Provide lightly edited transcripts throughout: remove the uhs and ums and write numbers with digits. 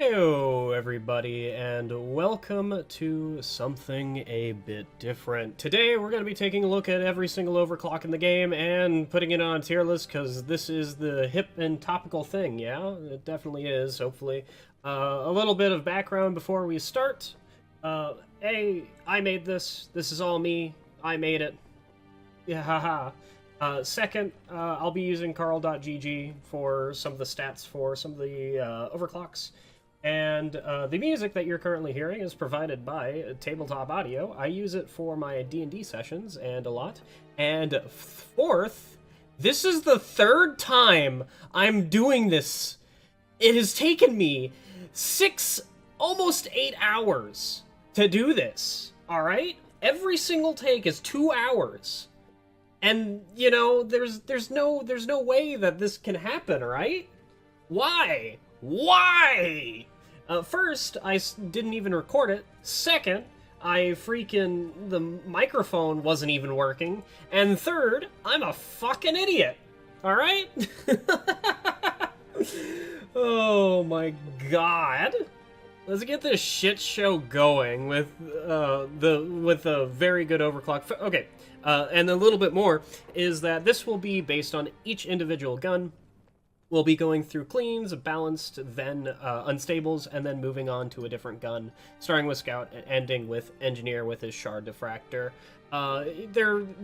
Hello, everybody, and welcome to something a bit different. Today, we're going to be taking a look at every single overclock in the game and putting it on a tier list because this is the hip and topical thing, yeah? It definitely is, hopefully. A little bit of background before we start. I made this. This is all me. I made it. Yeah, haha. Second, I'll be using carl.gg for some of the stats for some of the overclocks. And the music that you're currently hearing is provided by Tabletop Audio. I use it for my D&D sessions and a lot. And fourth, this is the third time I'm doing this. It has taken me 6, almost 8 hours to do this, alright? Every single take is 2 hours. And, you know, there's no way that this can happen, right? Why? Why? First, I didn't even record it. Second, the microphone wasn't even working. And third, I'm a fucking idiot. All right? Oh my god. Let's get this shit show going with a very good overclock. Okay, and a little bit more is that this will be based on each individual gun. We'll be going through Cleans, Balanced, then Unstables, and then moving on to a different gun, starting with Scout and ending with Engineer with his Shard Diffractor.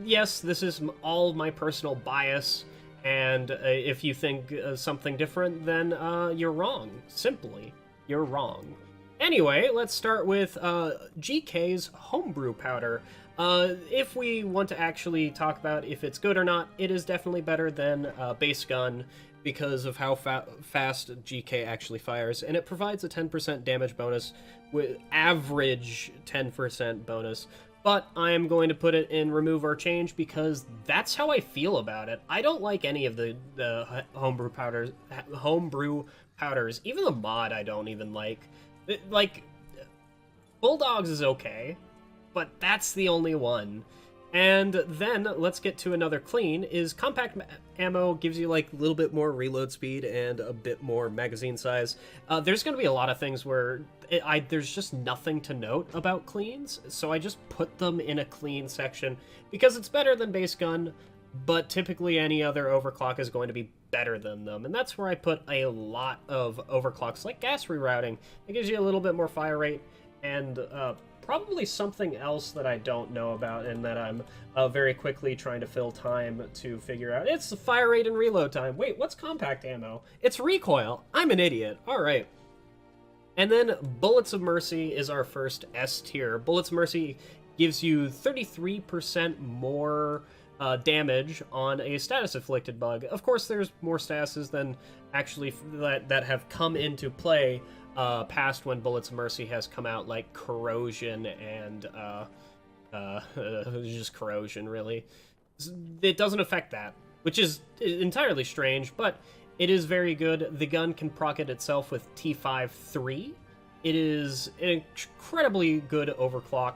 Yes, this is all my personal bias, and if you think something different, then you're wrong. Simply, you're wrong. Anyway, let's start with GK's Homebrew Powder. If we want to actually talk about if it's good or not, it is definitely better than base gun because of how fast GK actually fires, and it provides a 10% damage bonus with average 10% bonus. But I am going to put it in remove or change because that's how I feel about it. I don't like any of the homebrew powders. Even the mod I don't even like. Like, Bulldogs is okay, but that's the only one. And then, let's get to another clean, is compact ammo gives you, like, a little bit more reload speed and a bit more magazine size. There's going to be a lot of things where there's just nothing to note about cleans, so I just put them in a clean section, because it's better than base gun, but typically any other overclock is going to be better than them, and that's where I put a lot of overclocks, like gas rerouting. It gives you a little bit more fire rate, and probably something else that I don't know about and that I'm very quickly trying to fill time to figure out. It's the fire rate and reload time. Wait, what's compact ammo? It's recoil. I'm an idiot. All right. And then Bullets of Mercy is our first S tier. Bullets of Mercy gives you 33% more damage on a status-afflicted bug. Of course, there's more statuses than actually that have come into play past when Bullets of Mercy has come out, like Corrosion and just Corrosion, really. It doesn't affect that, which is entirely strange, but it is very good. The gun can proc it itself with T5-3. It is an incredibly good overclock.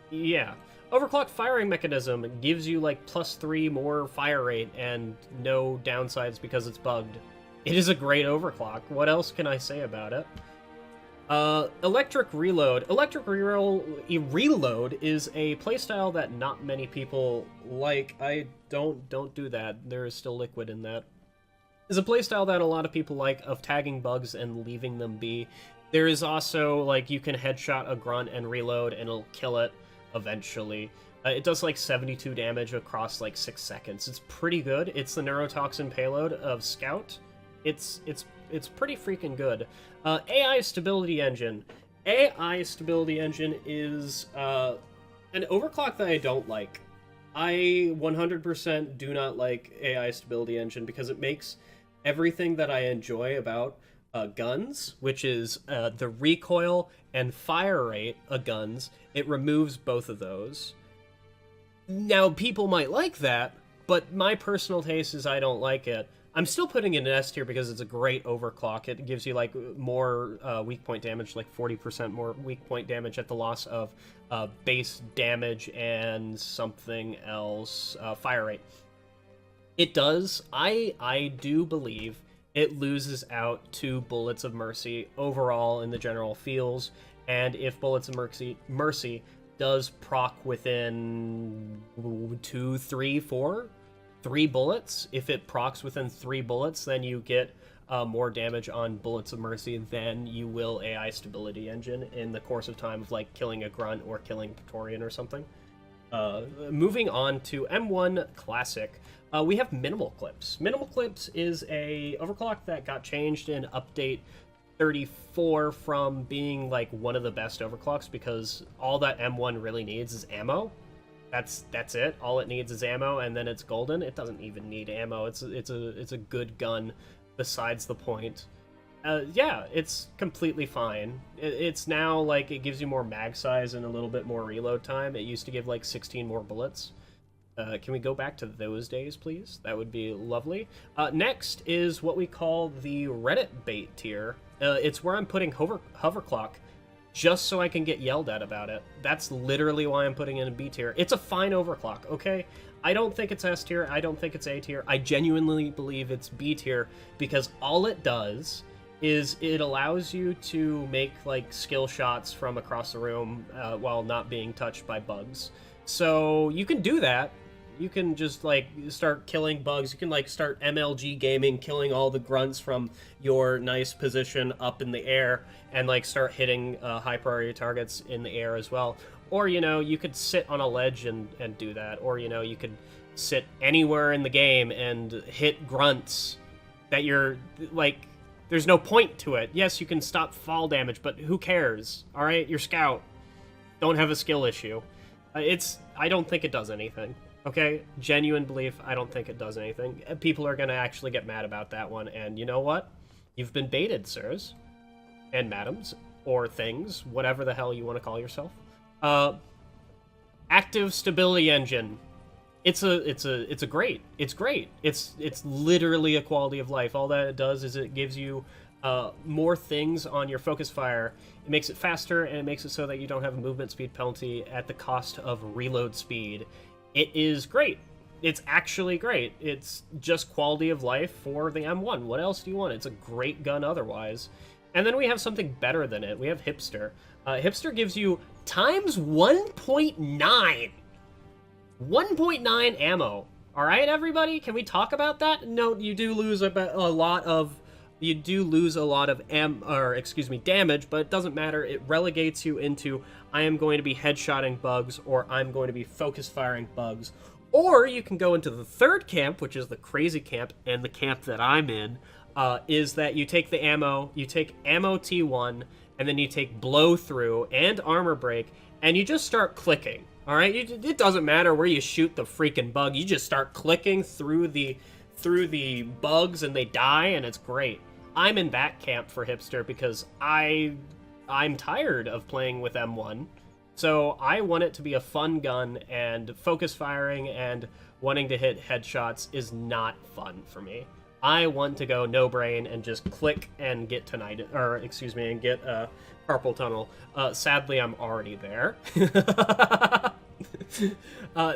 Yeah. Overclock firing mechanism gives you like +3 more fire rate and no downsides because it's bugged. It is a great overclock. What else can I say about it? Electric Reload. Electric Reload is a playstyle that not many people like. Don't do that. There is still liquid in that. It's a playstyle that a lot of people like, of tagging bugs and leaving them be. There is also, like, you can headshot a grunt and reload and it'll kill it eventually. It does like 72 damage across like 6 seconds. It's pretty good. It's the neurotoxin payload of Scout. It's pretty freaking good. AI Stability Engine. AI Stability Engine is an overclock that I don't like. I 100% do not like AI Stability Engine because it makes everything that I enjoy about guns, which is the recoil and fire rate of guns, it removes both of those. Now, people might like that, but my personal taste is I don't like it. I'm still putting it in S tier because it's a great overclock. It gives you, like, more weak point damage, like 40% more weak point damage at the loss of base damage and something else, fire rate. It does, I do believe, it loses out 2 Bullets of Mercy overall in the general feels, and if Bullets of Mercy does proc within 2, 3, 4, 3 bullets, if it procs within 3 bullets, then you get more damage on Bullets of Mercy than you will AI Stability Engine in the course of time of, like, killing a Grunt or killing Praetorian or something. Moving on to M1 Classic, we have Minimal Clips. Minimal Clips is a overclock that got changed in update 34 from being, like, one of the best overclocks because all that M1 really needs is ammo. That's it. All it needs is ammo, and then it's golden. It doesn't even need ammo. It's a good gun besides the point. Yeah, it's completely fine. It's now, like, it gives you more mag size and a little bit more reload time. It used to give, like, 16 more bullets. Can we go back to those days, please? That would be lovely. Next is what we call the Reddit bait tier. It's where I'm putting hoverclock just so I can get yelled at about it. That's literally why I'm putting in a B tier. It's a fine overclock, okay? I don't think it's S tier. I don't think it's A tier. I genuinely believe it's B tier because all it does is it allows you to make, like, skill shots from across the room while not being touched by bugs. So you can do that. You can just, like, start killing bugs. You can, like, start MLG gaming, killing all the grunts from your nice position up in the air and, like, start hitting high priority targets in the air as well. Or, you know, you could sit on a ledge and do that. Or, you know, you could sit anywhere in the game and hit grunts that you're, like, there's no point to it. Yes, you can stop fall damage, but who cares? All right, you're scout. Don't have a skill issue. I don't think it does anything. Okay, genuine belief, I don't think it does anything. People are going to actually get mad about that one, and you know what? You've been baited, sirs. And madams. Or things. Whatever the hell you want to call yourself. Active Stability Engine. It's great. It's great. It's literally a quality of life. All that it does is it gives you more things on your focus fire. It makes it faster, and it makes it so that you don't have a movement speed penalty at the cost of reload speed. It is great. It's actually great. It's just quality of life for the M1. What else do you want? It's a great gun otherwise. And then we have something better than it. We have Hipster. Hipster gives you times 1.9. 1.9 ammo. All right, everybody? Can we talk about that? No, you do lose a lot of damage, but it doesn't matter. It relegates you into I am going to be headshotting bugs, or I'm going to be focus firing bugs. Or you can go into the third camp, which is the crazy camp, and the camp that I'm in, is that you take the ammo, you take ammo T1, and then you take blow through and armor break, and you just start clicking. All right, it doesn't matter where you shoot the freaking bug. You just start clicking through the bugs, and they die, and it's great. I'm in that camp for Hipster because I'm tired of playing with M1, so I want it to be a fun gun, and focus firing and wanting to hit headshots is not fun for me. I want to go no brain and just click and get and get carpal tunnel. Sadly, I'm already there.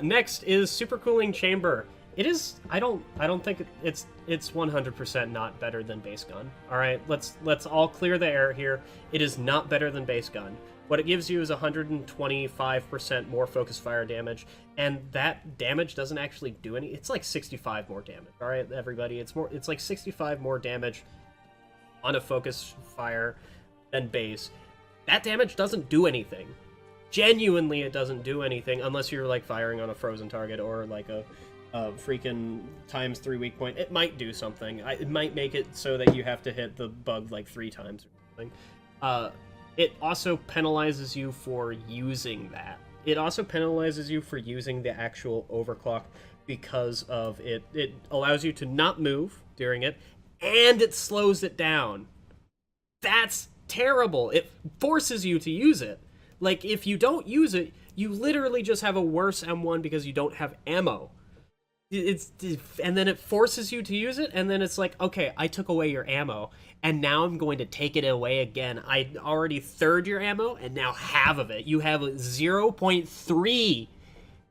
Next is supercooling chamber. It is. I don't think it's 100% not better than base gun. All right, let's all clear the air here. It is not better than base gun. What it gives you is 125% more focus fire damage, and that damage doesn't actually do any. It's like 65 more damage. All right, everybody, it's like 65 more damage on a focus fire than base. That damage doesn't do anything. Genuinely, it doesn't do anything unless you're, like, firing on a frozen target or like a freaking ×3 weak point. It might do something. It might make it so that you have to hit the bug like 3 times or something. It also penalizes you for using that. It also penalizes you for using the actual overclock because of it. It allows you to not move during it, and it slows it down. That's terrible. It forces you to use it. Like, if you don't use it, you literally just have a worse M1 because you don't have ammo. And then it forces you to use it, and then it's like, okay, I took away your ammo, and now I'm going to take it away again. I already third your ammo, and now half of it. You have 0.3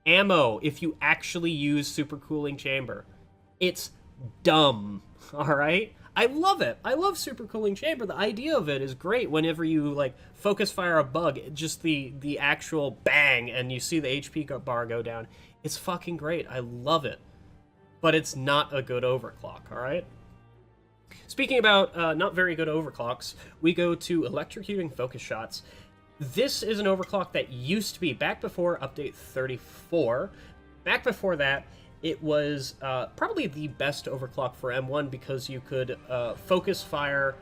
ammo if you actually use supercooling chamber. It's dumb, all right? I love it. I love super cooling chamber. The idea of it is great whenever you, like, focus fire a bug, just the actual bang, and you see the HP bar go down. It's fucking great. I love it. But it's not a good overclock, alright? Speaking about not very good overclocks, we go to electrocuting focus shots. This is an overclock that used to be, back before update 34, back before that, it was probably the best overclock for M1 because you could focus fire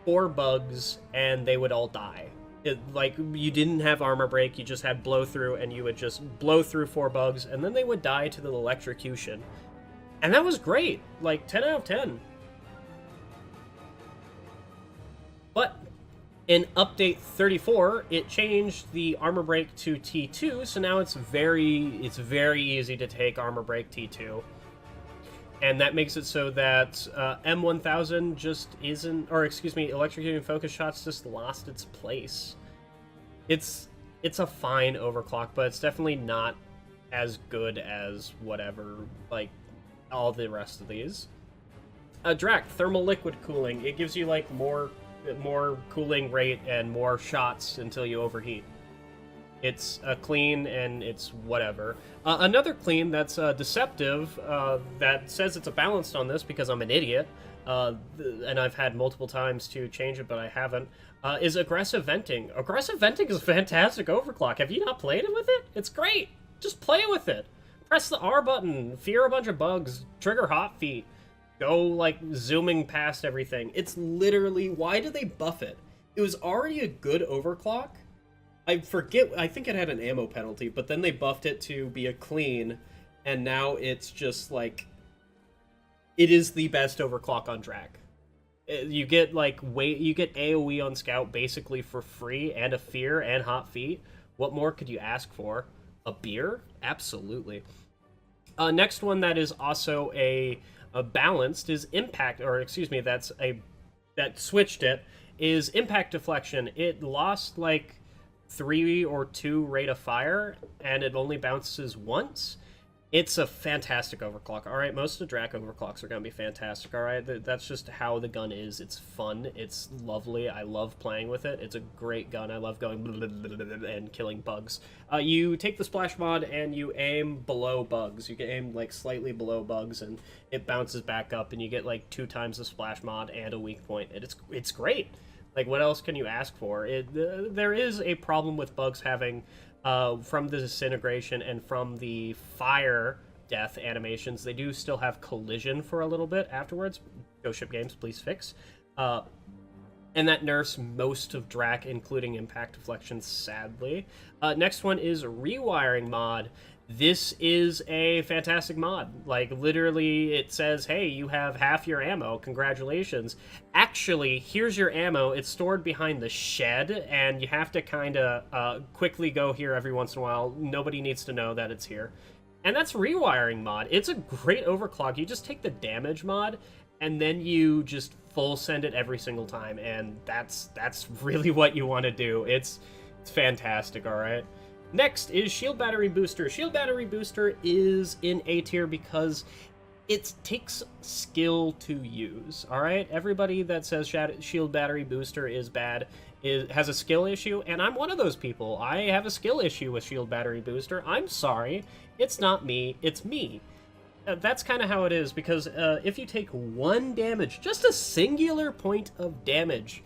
4 bugs and they would all die. Like, you didn't have armor break, you just had blow through, and you would just blow through 4 bugs, and then they would die to the electrocution. And that was great. Like, 10 out of 10. But in update 34, it changed the armor break to T2, so now it's very easy to take armor break T2. And that makes it so that M1000 just isn't, or excuse me, electrocuting focus shots just lost its place. It's a fine overclock, but it's definitely not as good as whatever, like, all the rest of these. Drak, thermal liquid cooling. It gives you, like, more cooling rate and more shots until you overheat. It's a clean, and it's whatever. Another clean that's deceptive, that says it's a balanced on this because I'm an idiot, and I've had multiple times to change it, but I haven't, is aggressive venting. Aggressive venting is a fantastic overclock. Have you not played it with it? It's great. Just play with it. Press the R button, fear a bunch of bugs, trigger hot feet, go, like, zooming past everything. It's literally, why did they buff it? It was already a good overclock. I forget, I think it had an ammo penalty, but then they buffed it to be a clean, and now it's just, like, it is the best overclock on Drak. You get, like, you get AoE on Scout basically for free, and a fear, and hot feet. What more could you ask for? A beer? Absolutely. Next one that is also a balanced is impact, or excuse me, that switched it, is impact deflection. It lost, like, 3 or 2 rate of fire, and it only bounces once. It's a fantastic overclock. Alright, most of the Drak overclocks are going to be fantastic, alright? That's just how the gun is. It's fun. It's lovely. I love playing with it. It's a great gun. I love going and killing bugs. You take the splash mod and you aim below bugs. You can aim, like, slightly below bugs, and it bounces back up, and you get, like, 2 times the splash mod and a weak point. And it's great. Like, what else can you ask for? There is a problem with bugs having, from the disintegration and from the fire death animations, they do still have collision for a little bit afterwards. Ghost Ship Games, please fix. And that nerfs most of Drak, including impact deflection, sadly. Next one is rewiring mod. This is a fantastic mod. Like, literally, it says, hey, you have half your ammo. Congratulations. Actually, here's your ammo. It's stored behind the shed, and you have to kind of quickly go here every once in a while. Nobody needs to know that it's here. And that's rewiring mod. It's a great overclock. You just take the damage mod, and then you just full send it every single time, and that's really what you want to do. It's fantastic, all right? Next is Shield Battery Booster. Shield Battery Booster is in A tier because it takes skill to use, alright? Everybody that says Shield Battery Booster is bad has a skill issue, and I'm one of those people. I have a skill issue with Shield Battery Booster. I'm sorry. It's not me. It's me. That's kind of how it is, because if you take 1 damage, just a singular point of damage,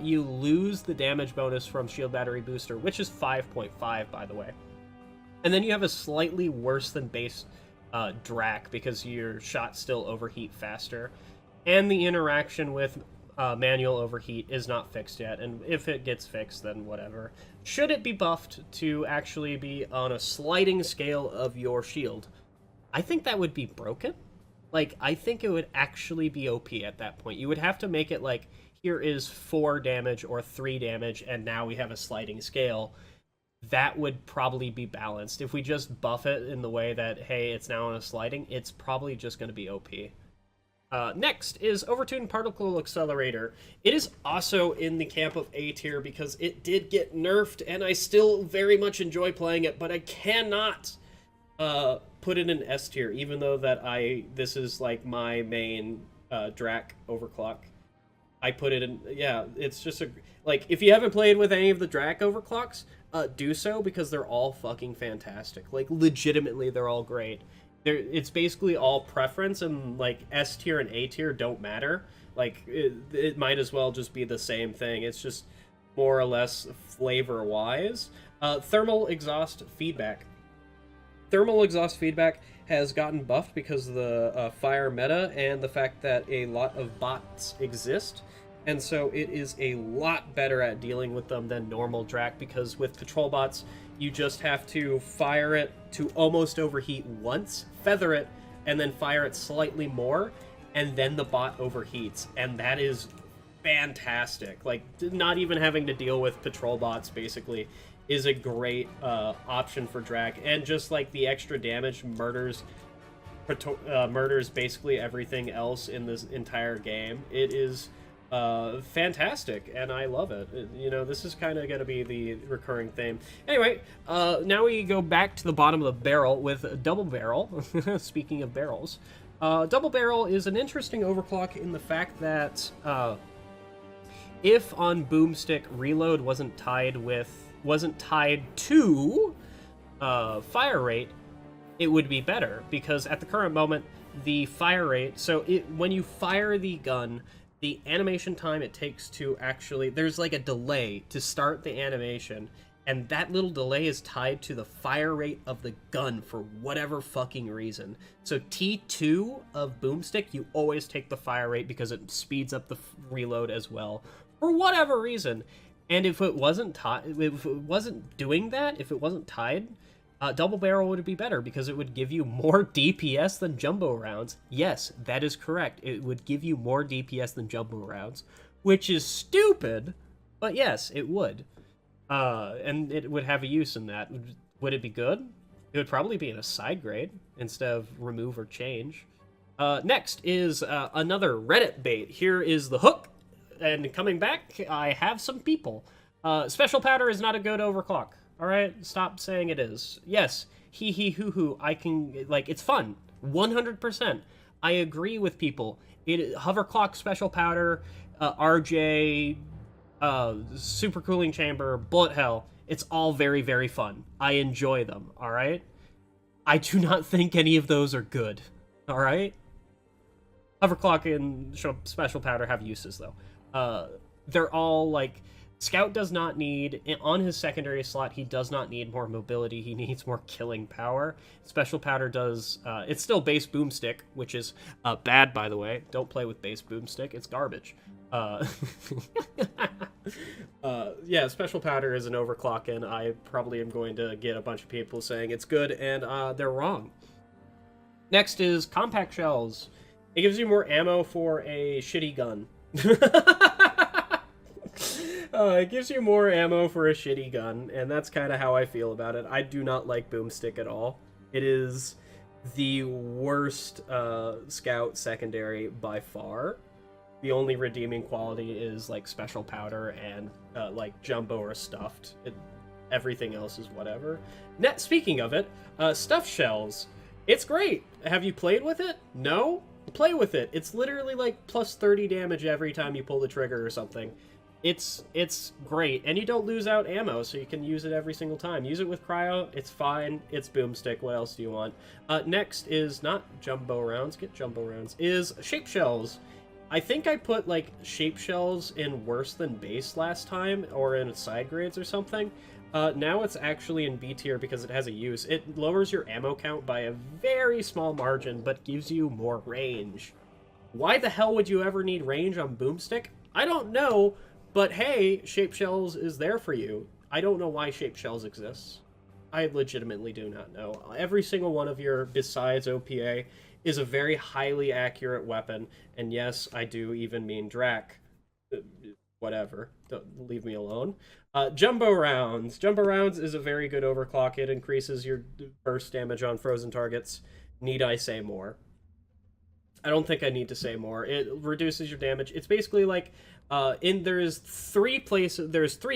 you lose the damage bonus from Shield Battery Booster, which is 5.5, by the way. And then you have a slightly worse than base Drak, because your shots still overheat faster. And the interaction with manual overheat is not fixed yet, and if it gets fixed, then whatever. Should it be buffed to actually be on a sliding scale of your shield? I think that would be broken. Like, I think it would actually be OP at that point. You would have to make it like, here is 4 damage or 3 damage, and now we have a sliding scale. That would probably be balanced. If we just buff it in the way that, hey, it's now on a sliding, it's probably just going to be OP. Next is Overtuned Particle Accelerator. It is also in the camp of A tier because it did get nerfed, and I still very much enjoy playing it, but I cannot put it in S tier, even though that this is like my main Drak overclock. I put it in, yeah, it's just like, if you haven't played with any of the Drak overclocks, do so, because they're all fucking fantastic. Like, legitimately, they're all great. It's basically all preference, and, like, S tier and A tier don't matter. Like, it might as well just be the same thing. It's just more or less flavor-wise. Thermal exhaust feedback. Thermal exhaust feedback has gotten buffed because of the fire meta and the fact that a lot of bots exist. And so it is a lot better at dealing with them than normal Drak, because with control bots, you just have to fire it to almost overheat once, feather it, and then fire it slightly more, and then the bot overheats. And that is fantastic. Like, not even having to deal with patrol bots, basically, is a great option for Drak. And just, like, the extra damage murders basically everything else in this entire game. It is fantastic, and I love it. You know, this is kind of going to be the recurring theme. Anyway, now we go back to the bottom of the barrel with Double Barrel. Speaking of barrels, Double Barrel is an interesting overclock in the fact that if on Boomstick reload wasn't tied to fire rate, it would be better, because at the current moment, the fire rate, so when you fire the gun, the animation time it takes to actually, there's like a delay to start the animation, and that little delay is tied to the fire rate of the gun for whatever fucking reason. So T2 of Boomstick, you always take the fire rate because it speeds up the reload as well, for whatever reason. And if it wasn't doing that, if it wasn't tied, Double Barrel would be better, because it would give you more DPS than jumbo rounds. Yes, that is correct. It would give you more DPS than jumbo rounds, which is stupid, but yes, it would. And it would have a use in that. Would it be good? It would probably be in a side grade instead of remove or change. Next is another Reddit bait. Here is the hook. And coming back, I have some people. Special powder is not a good overclock. All right, stop saying it is. Yes, hee hoo hoo. I can, like, it's fun. 100%. I agree with people. Hoverclock, special powder, RJ, super cooling chamber, bullet hell. It's all very, very fun. I enjoy them. All right. I do not think any of those are good. All right. Hoverclock and special powder have uses though. They're all like. Scout does not need, on his secondary slot, he does not need more mobility, he needs more killing power. Special powder does, it's still base Boomstick, which is bad, by the way. Don't play with base Boomstick, it's garbage. Yeah, special powder is an overclock, and I probably am going to get a bunch of people saying it's good, and they're wrong. Next is compact shells. It gives you more ammo for a shitty gun. It gives you more ammo for a shitty gun, and that's kind of how I feel about it. I do not like Boomstick at all. It is the worst scout secondary by far. The only redeeming quality is like special powder and like jumbo or stuffed. Everything else is whatever. Speaking of it, stuffed shells. It's great. Have you played with it? No? Play with it. It's literally like plus 30 damage every time you pull the trigger or something. It's great, and you don't lose out ammo, so you can use it every single time. Use it with cryo, it's fine, it's Boomstick, what else do you want? Next is not jumbo rounds, get jumbo rounds, is shape shells. I think I put, like, shape shells in worse than base last time, or in side grades or something. Now it's actually in B tier because it has a use. It lowers your ammo count by a very small margin, but gives you more range. Why the hell would you ever need range on Boomstick? I don't know. But hey, shape shells is there for you. I don't know why shape shells exists. I legitimately do not know. Every single one of your, besides OPA, is a very highly accurate weapon. And yes, I do even mean Drak. Whatever. Don't leave me alone. Jumbo rounds. Jumbo rounds is a very good overclock. It increases your burst damage on frozen targets. Need I say more? I don't think I need to say more. It reduces your damage. It's basically like, there's three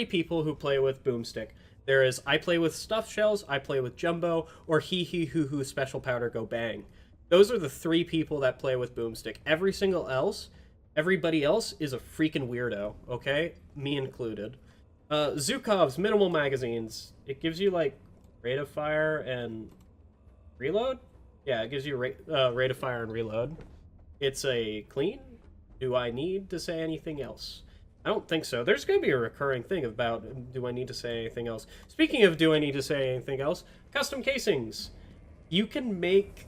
people who play with Boomstick. There is, I play with stuffed shells, I play with jumbo, or hee hoo hoo special powder go bang. Those are the 3 people that play with Boomstick. Everybody else is a freaking weirdo, okay? Me included. Zhukov's minimal magazines. It gives you, like, rate of fire and reload? Yeah, it gives you rate of fire and reload. It's a clean. Do I need to say anything else? I don't think so. There's going to be a recurring thing about, do I need to say anything else? Speaking of do I need to say anything else, custom casings. You can make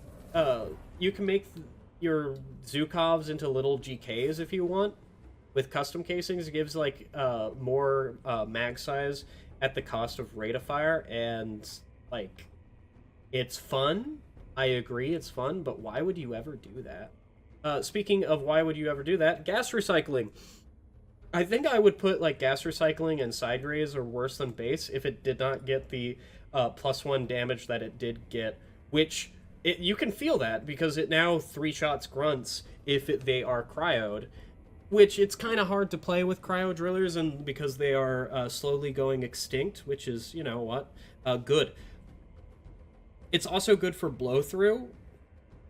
your Zhukovs into little GKs if you want. With custom casings, it gives, like, more mag size at the cost of rate of fire, and, like, it's fun. I agree, it's fun, but why would you ever do that? Speaking of why would you ever do that, gas recycling. I think I would put, like, gas recycling and side rays are worse than base if it did not get the +1 damage that it did get, which you can feel that because it now 3-shots grunts if they are cryoed, which it's kind of hard to play with cryo drillers and because they are slowly going extinct, which is, you know what, good. It's also good for blow through.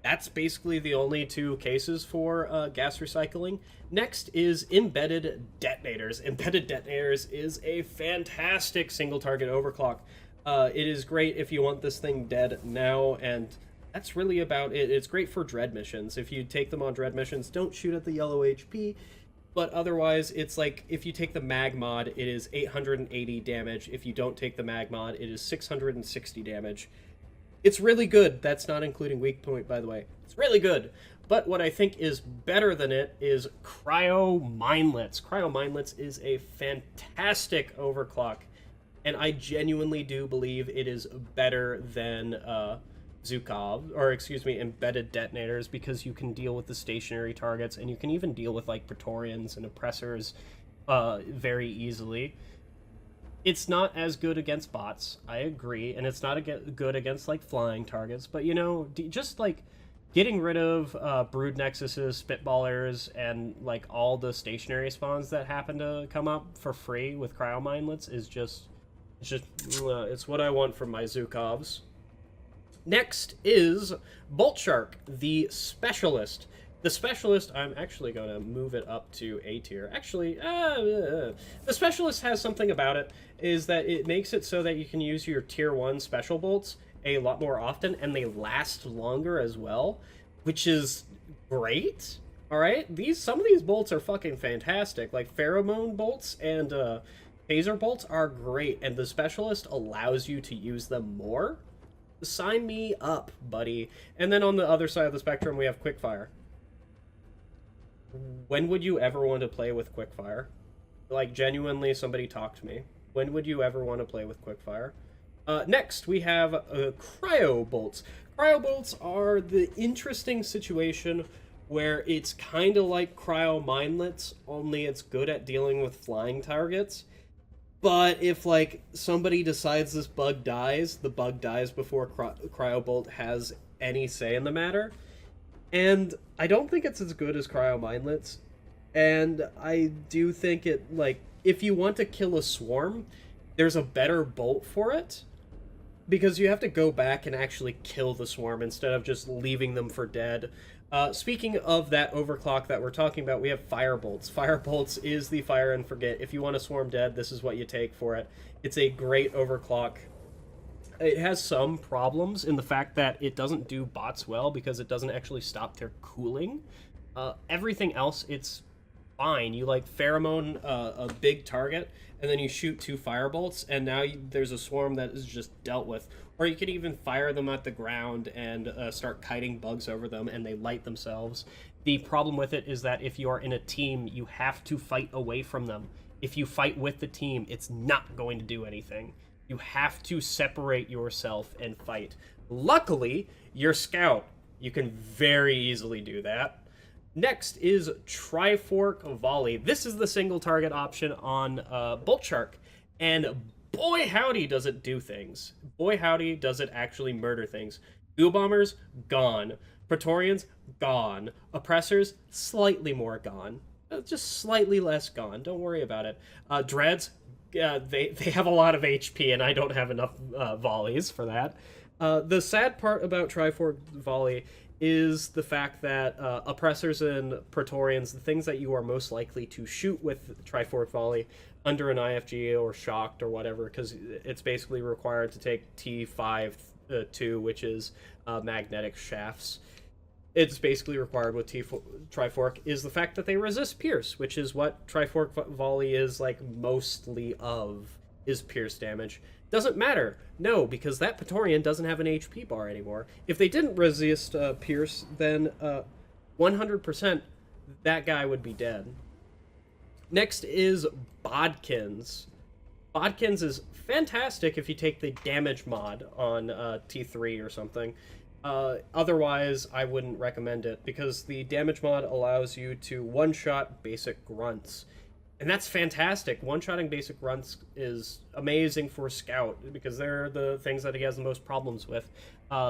That's basically the only 2 cases for gas recycling. Next is embedded detonators. Embedded detonators is a fantastic single target overclock. It is great if you want this thing dead now, and that's really about it. It's great for dread missions. If you take them on dread missions, don't shoot at the yellow HP, but otherwise, it's like, if you take the mag mod, it is 880 damage. If you don't take the mag mod, it is 660 damage. It's really good. That's not including weak point, by the way. It's really good. But what I think is better than it is Cryo Minelets. Cryo Minelets is a fantastic overclock, and I genuinely do believe it is better than Zhukov, or excuse me, embedded detonators, because you can deal with the stationary targets, and you can even deal with, like, Praetorians and oppressors very easily. It's not as good against bots, I agree, and it's not good against, like, flying targets, but, you know, just, like, getting rid of Brood Nexuses, Spitballers, and, like, all the stationary spawns that happen to come up for free with Cryo Minelets is it's what I want from my Zhukovs. Next is Boltshark, the Specialist. The Specialist, I'm actually going to move it up to A tier. Actually, the Specialist has something about it, is that it makes it so that you can use your Tier 1 Special Bolts a lot more often, and they last longer as well, which is great. Alright? Some of these bolts are fucking fantastic. Like, Pheromone Bolts and Phaser Bolts are great, and the Specialist allows you to use them more. Sign me up, buddy. And then on the other side of the spectrum, we have Quickfire. When would you ever want to play with Quickfire? Like, genuinely, somebody talk to me. When would you ever want to play with Quickfire? Next, we have Cryo Bolts. Cryo Bolts are the interesting situation where it's kind of like Cryo Minelets, only it's good at dealing with flying targets. But if, like, somebody decides this bug dies, the bug dies before Cryobolt has any say in the matter. And I don't think it's as good as Cryo Minelets. And I do think it, like, if you want to kill a swarm, there's a better bolt for it. Because you have to go back and actually kill the swarm instead of just leaving them for dead. Speaking of that overclock that we're talking about, we have Firebolts. Firebolts is the fire and forget. If you want a swarm dead, this is what you take for it. It's a great overclock. It has some problems in the fact that it doesn't do bots well because it doesn't actually stop their cooling. Everything else, it's fine. You, like, pheromone a big target, and then you shoot 2 firebolts, and now there's a swarm that is just dealt with. Or you could even fire them at the ground and start kiting bugs over them, and they light themselves. The problem with it is that if you are in a team, you have to fight away from them. If you fight with the team, it's not going to do anything. You have to separate yourself and fight. Luckily, you're Scout. You can very easily do that. Next is Trifork Volley. This is the single target option on Boltshark, and boy howdy does it do things. Boy howdy does it actually murder things. Goo Bombers, gone. Praetorians, gone. Oppressors, slightly more gone. Just slightly less gone, don't worry about it. Dreads, they have a lot of HP, and I don't have enough volleys for that. The sad part about Trifork Volley is the fact that oppressors and Praetorians, the things that you are most likely to shoot with Trifork Volley under an IFG or shocked or whatever, because it's basically required to take T5-2, which is magnetic shafts. It's basically required with Trifork, is the fact that they resist pierce, which is what Trifork Volley is like mostly of, is pierce damage. Doesn't matter. No, because that Praetorian doesn't have an HP bar anymore. If they didn't resist pierce, then 100% that guy would be dead. Next is Bodkins. Bodkins is fantastic if you take the damage mod on T3 or something. Otherwise, I wouldn't recommend it, because the damage mod allows you to one-shot basic grunts. And that's fantastic. One-shotting basic grunts is amazing for Scout, because they're the things that he has the most problems with.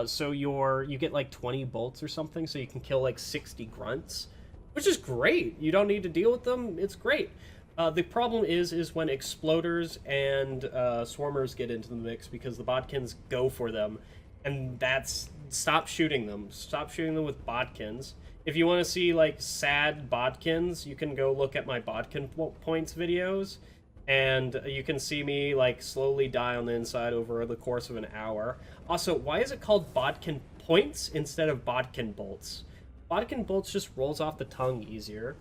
So you get like 20 bolts or something, so you can kill like 60 grunts, which is great. You don't need to deal with them. It's great. The problem is when exploders and swarmers get into the mix, because the Bodkins go for them, and that's... Stop shooting them. Stop shooting them with Bodkins. If you want to see, like, sad Bodkins, you can go look at my Bodkin points videos, and you can see me, like, slowly die on the inside over the course of an hour. Also, why is it called Bodkin points instead of Bodkin bolts? Bodkin bolts just rolls off the tongue easier.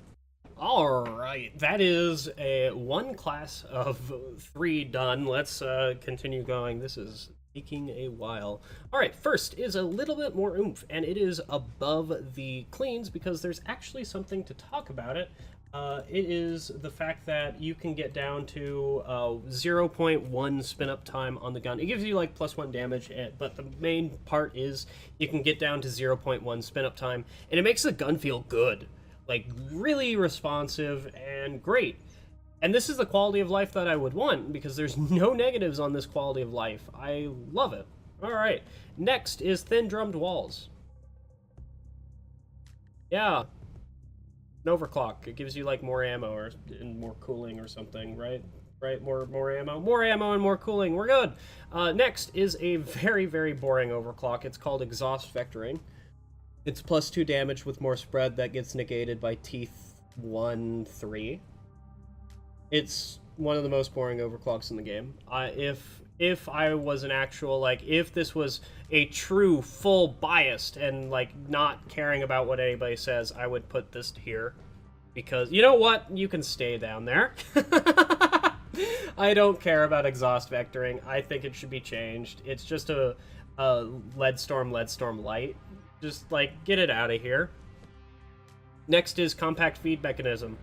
Alright, that is one class of 3 done. Let's continue going. This is taking a while. Alright, first is a little bit more oomph, and it is above the cleans, because there's actually something to talk about it. It is the fact that you can get down to 0.1 spin-up time on the gun. It gives you like +1 damage, but the main part is you can get down to 0.1 spin-up time, and it makes the gun feel good. Like, really responsive and great. And this is the quality of life that I would want, because there's no negatives on this quality of life. I love it. Alright, next is thin drummed walls. Yeah. An overclock. It gives you, like, more ammo and more cooling or something, right? Right, more ammo. More ammo and more cooling. We're good. Next is a very, very boring overclock. It's called exhaust vectoring. It's +2 damage with more spread that gets negated by T1-3. It's one of the most boring overclocks in the game. If I was an actual, like, if this was a true full biased and, like, not caring about what anybody says, I would put this here. Because, you know what? You can stay down there. I don't care about exhaust vectoring. I think it should be changed. It's just a Leadstorm light. Just, like, get it out of here. Next is compact feed mechanism.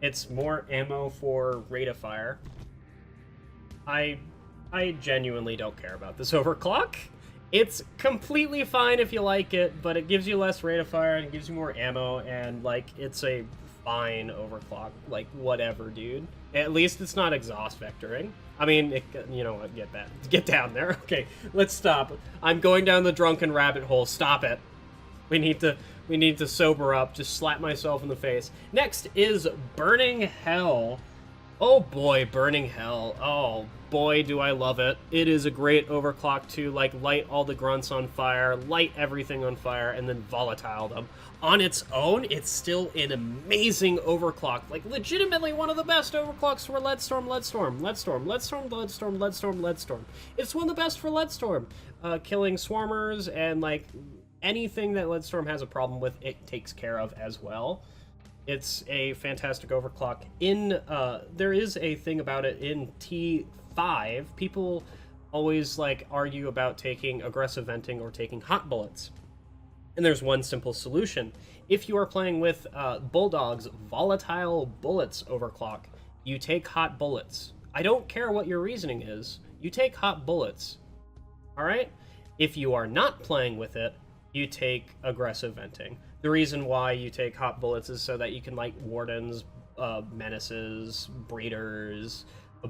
It's more ammo for rate of fire. I genuinely don't care about this overclock. It's completely fine if you like it, but it gives you less rate of fire and it gives you more ammo, and, like, it's a fine overclock. Like, whatever, dude. At least it's not exhaust vectoring. I mean, you know what, get that. Get down there. Okay, let's stop. I'm going down the drunken rabbit hole. Stop it. We need to sober up. Just slap myself in the face. Next is Burning Hell. Oh boy, Burning Hell. Oh boy, do I love it. It is a great overclock to, like, light all the grunts on fire, light everything on fire, and then volatile them. On its own, it's still an amazing overclock. Like, legitimately one of the best overclocks for Leadstorm. It's one of the best for Leadstorm. Killing swarmers and, like, anything that Leadstorm has a problem with, it takes care of as well. It's a fantastic overclock. There is a thing about it in T5. People always, like, argue about taking aggressive venting or taking hot bullets. And there's one simple solution. If you are playing with Bulldog's volatile bullets overclock, you take hot bullets. I don't care what your reasoning is. You take hot bullets. Alright? If you are not playing with it, you take aggressive venting. The reason why you take hot bullets is so that you can light wardens, menaces, breeders,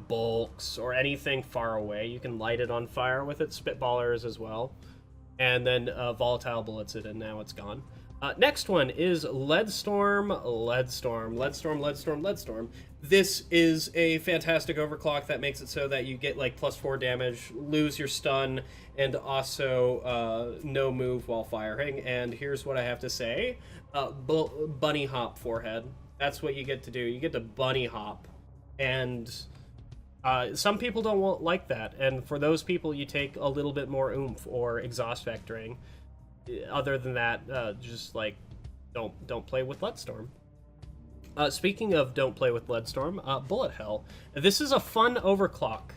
bulks, or anything far away. You can light it on fire with it, spitballers as well. And then volatile bullets it, and now it's gone. Next one is Leadstorm. This is a fantastic overclock that makes it so that you get like +4 damage, lose your stun, and also no move while firing. And here's what I have to say. Bunny hop forehead. That's what you get to do. You get to bunny hop. And some people don't like that. And for those people, you take a little bit more oomph or exhaust vectoring. Other than that, just like don't play with Leadstorm. Speaking of don't play with Leadstorm, Bullet Hell. This is a fun overclock.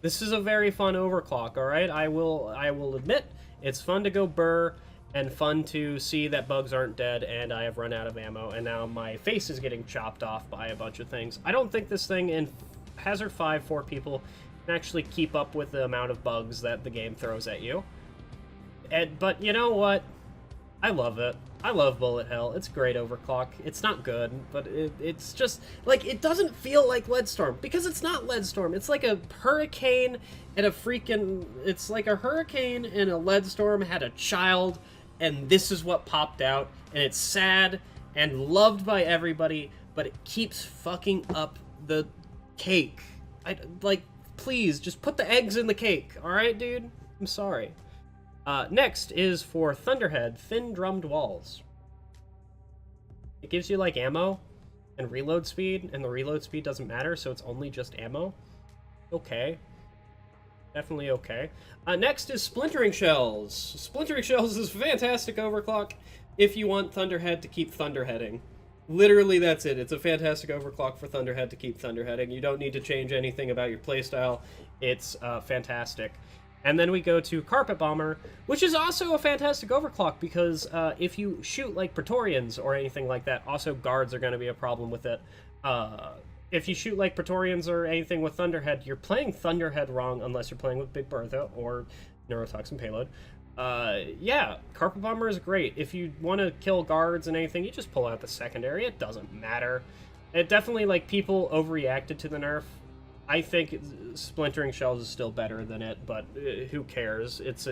This is a very fun overclock, alright? I will admit, it's fun to go burr, and fun to see that bugs aren't dead, and I have run out of ammo, and now my face is getting chopped off by a bunch of things. I don't think this thing in Hazard 5 for people can actually keep up with the amount of bugs that the game throws at you. But you know what? I love it. I love Bullet Hell. It's great overclock. It's not good, but it's just, like, it doesn't feel like Leadstorm, because it's not Leadstorm. It's like a hurricane and a freaking... It's like a hurricane and a Leadstorm had a child, and this is what popped out, and it's sad and loved by everybody, but it keeps fucking up the cake. Like, please, just put the eggs in the cake, alright, dude? I'm sorry. Next is for Thunderhead, Thin Drummed Walls. It gives you, like, ammo and reload speed, and the reload speed doesn't matter, so it's only just ammo. Okay. Definitely okay. Next is Splintering Shells. Splintering Shells is fantastic overclock if you want Thunderhead to keep Thunderheading. Literally, that's it. It's a fantastic overclock for Thunderhead to keep Thunderheading. You don't need to change anything about your playstyle. It's fantastic. And then we go to Carpet Bomber, which is also a fantastic overclock because if you shoot like Praetorians or anything like that, also guards are going to be a problem with it. If you shoot like Praetorians or anything with Thunderhead, you're playing Thunderhead wrong unless you're playing with Big Bertha or Neurotoxin Payload. Yeah, Carpet Bomber is great. If you want to kill guards and anything, you just pull out the secondary. It doesn't matter. It definitely, like, people overreacted to the nerf. I think Splintering Shells is still better than it, but who cares? It's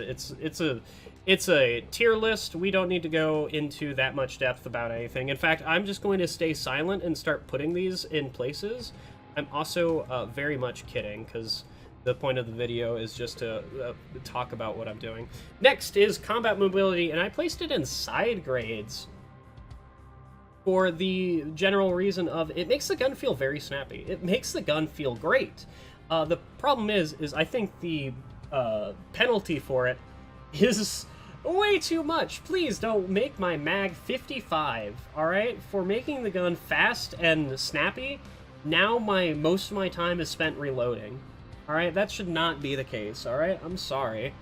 a tier list. We don't need to go into that much depth about anything. In fact, I'm just going to stay silent and start putting these in places. I'm also very much kidding, because the point of the video is just to talk about what I'm doing. Next is Combat Mobility, and I placed it in side grades for the general reason of it makes the gun feel very snappy. It makes the gun feel great. The problem is I think the penalty for it is way too much. Please don't make my mag 55, alright? For making the gun fast and snappy, now most of my time is spent reloading. Alright, that should not be the case, alright? I'm sorry.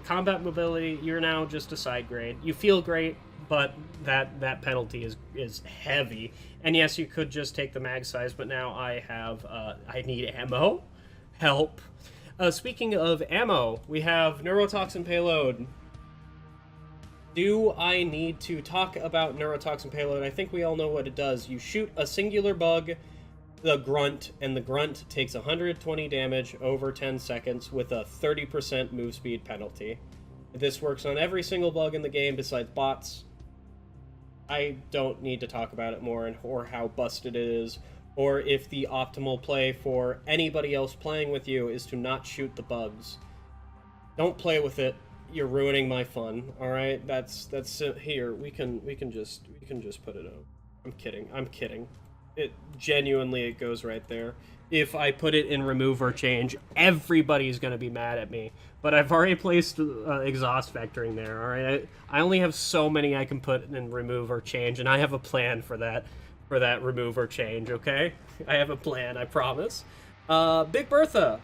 Combat Mobility, you're now just a side grade. You feel great, but that penalty is heavy. And yes, you could just take the mag size, but now I need ammo. Help. Speaking of ammo, we have Neurotoxin Payload. Do I need to talk about Neurotoxin Payload? I think we all know what it does. You shoot a singular bug, the grunt, and the grunt takes 120 damage over 10 seconds with a 30% move speed penalty. This works on every single bug in the game besides bots. I don't need to talk about it more or how busted it is, or if the optimal play for anybody else playing with you is to not shoot the bugs. Don't play with it. You're ruining my fun. All right, that's here. We can just put it on. I'm kidding. It genuinely, it goes right there. If I put it in remove or change, everybody's gonna be mad at me. But I've already placed exhaust vectoring there, alright? I only have so many I can put in remove or change, and I have a plan for that remove or change, okay? I have a plan, I promise. Big Bertha.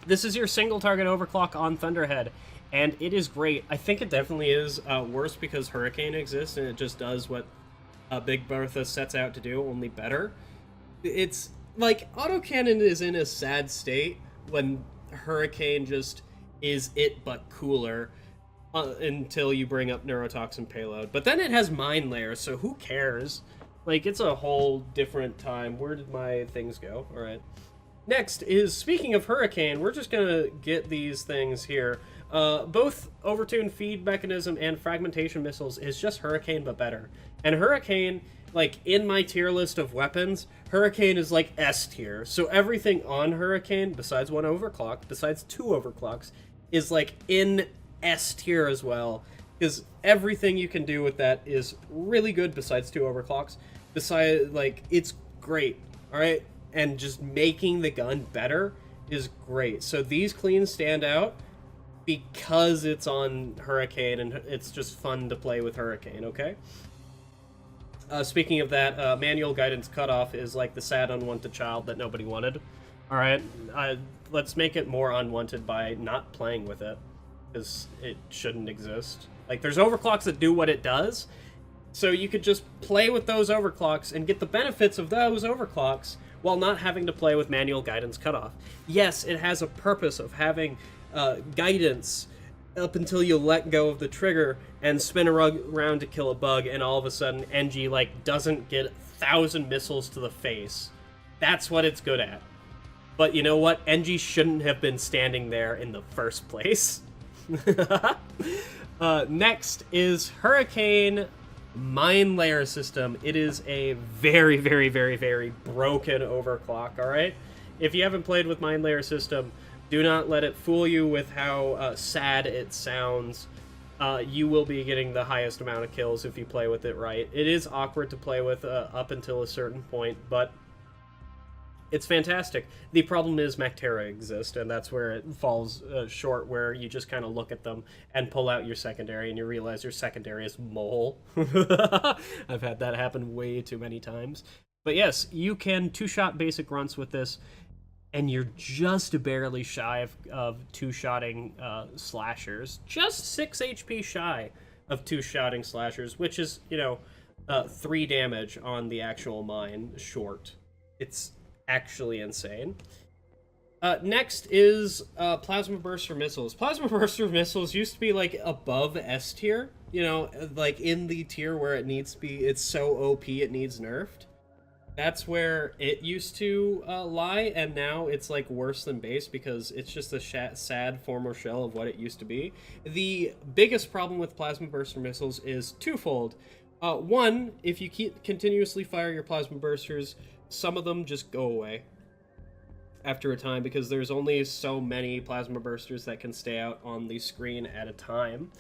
This is your single target overclock on Thunderhead, and it is great. I think it definitely is worse because Hurricane exists, and it just does what Big Bertha sets out to do, only better. It's like autocannon is in a sad state when Hurricane just is it but cooler until you bring up Neurotoxin Payload. But then it has Mine Layer, so who cares? Like, it's a whole different time. Where did my things go? All right. Next is, speaking of Hurricane, we're just gonna get these things here. Both Overtune Feed Mechanism and Fragmentation Missiles is just Hurricane but better. And Hurricane like, in my tier list of weapons, Hurricane is, like, S tier. So everything on Hurricane, besides one overclock, besides two overclocks, is, like, in S tier as well. Because everything you can do with that is really good besides two overclocks. Besides, like, it's great, alright? And just making the gun better is great. So these cleans stand out because it's on Hurricane, and it's just fun to play with Hurricane, okay? Speaking of that, manual guidance cutoff is like the sad unwanted child that nobody wanted. Alright, let's make it more unwanted by not playing with it, because it shouldn't exist. Like, there's overclocks that do what it does, so you could just play with those overclocks and get the benefits of those overclocks while not having to play with manual guidance cutoff. Yes, it has a purpose of having guidance up until you let go of the trigger and spin around to kill a bug, and all of a sudden NG, like, doesn't get 1,000 missiles to the face. That's what it's good at. But you know what? NG shouldn't have been standing there in the first place. Next is Hurricane Mine Layer System. It is a very, very, very, very broken overclock, alright? If you haven't played with Mine Layer System, do not let it fool you with how sad it sounds. You will be getting the highest amount of kills if you play with it right. It is awkward to play with up until a certain point, but it's fantastic. The problem is Mactera exist, and that's where it falls short, where you just kind of look at them and pull out your secondary, and you realize your secondary is mole. I've had that happen way too many times. But yes, you can two-shot basic grunts with this, and you're just barely shy of two-shotting slashers. Just 6 HP shy of two-shotting slashers, which is, you know, 3 damage on the actual mine short. It's actually insane. Next is Plasma Burster Missiles. Plasma Burster Missiles used to be, like, above S tier. You know, like, in the tier where it needs to be, it's so OP it needs nerfed. That's where it used to lie, and now it's, like, worse than base because it's just a sad former shell of what it used to be. The biggest problem with Plasma Burster Missiles is twofold. One, if you continuously fire your Plasma Bursters, some of them just go away after a time because there's only so many Plasma Bursters that can stay out on the screen at a time.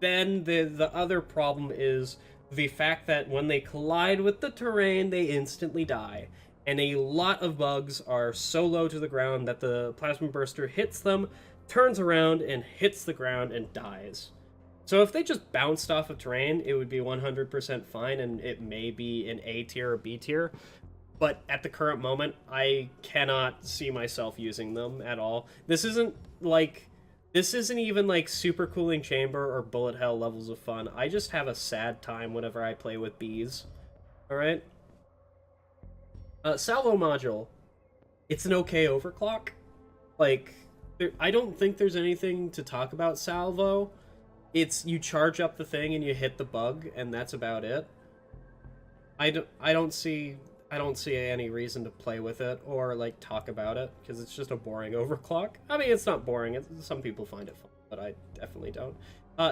Then the other problem is the fact that when they collide with the terrain, they instantly die. And a lot of bugs are so low to the ground that the Plasma Burster hits them, turns around, and hits the ground and dies. So if they just bounced off of terrain, it would be 100% fine, and it may be an A tier or B tier. But at the current moment, I cannot see myself using them at all. This isn't even like super cooling chamber or bullet hell levels of fun. I just have a sad time whenever I play with bees. Alright? Salvo module. It's an okay overclock. Like, I don't think there's anything to talk about salvo. It's, you charge up the thing and you hit the bug, and that's about it. I don't see any reason to play with it or, like, talk about it, because it's just a boring overclock. I mean, it's not boring. Some people find it fun, but I definitely don't.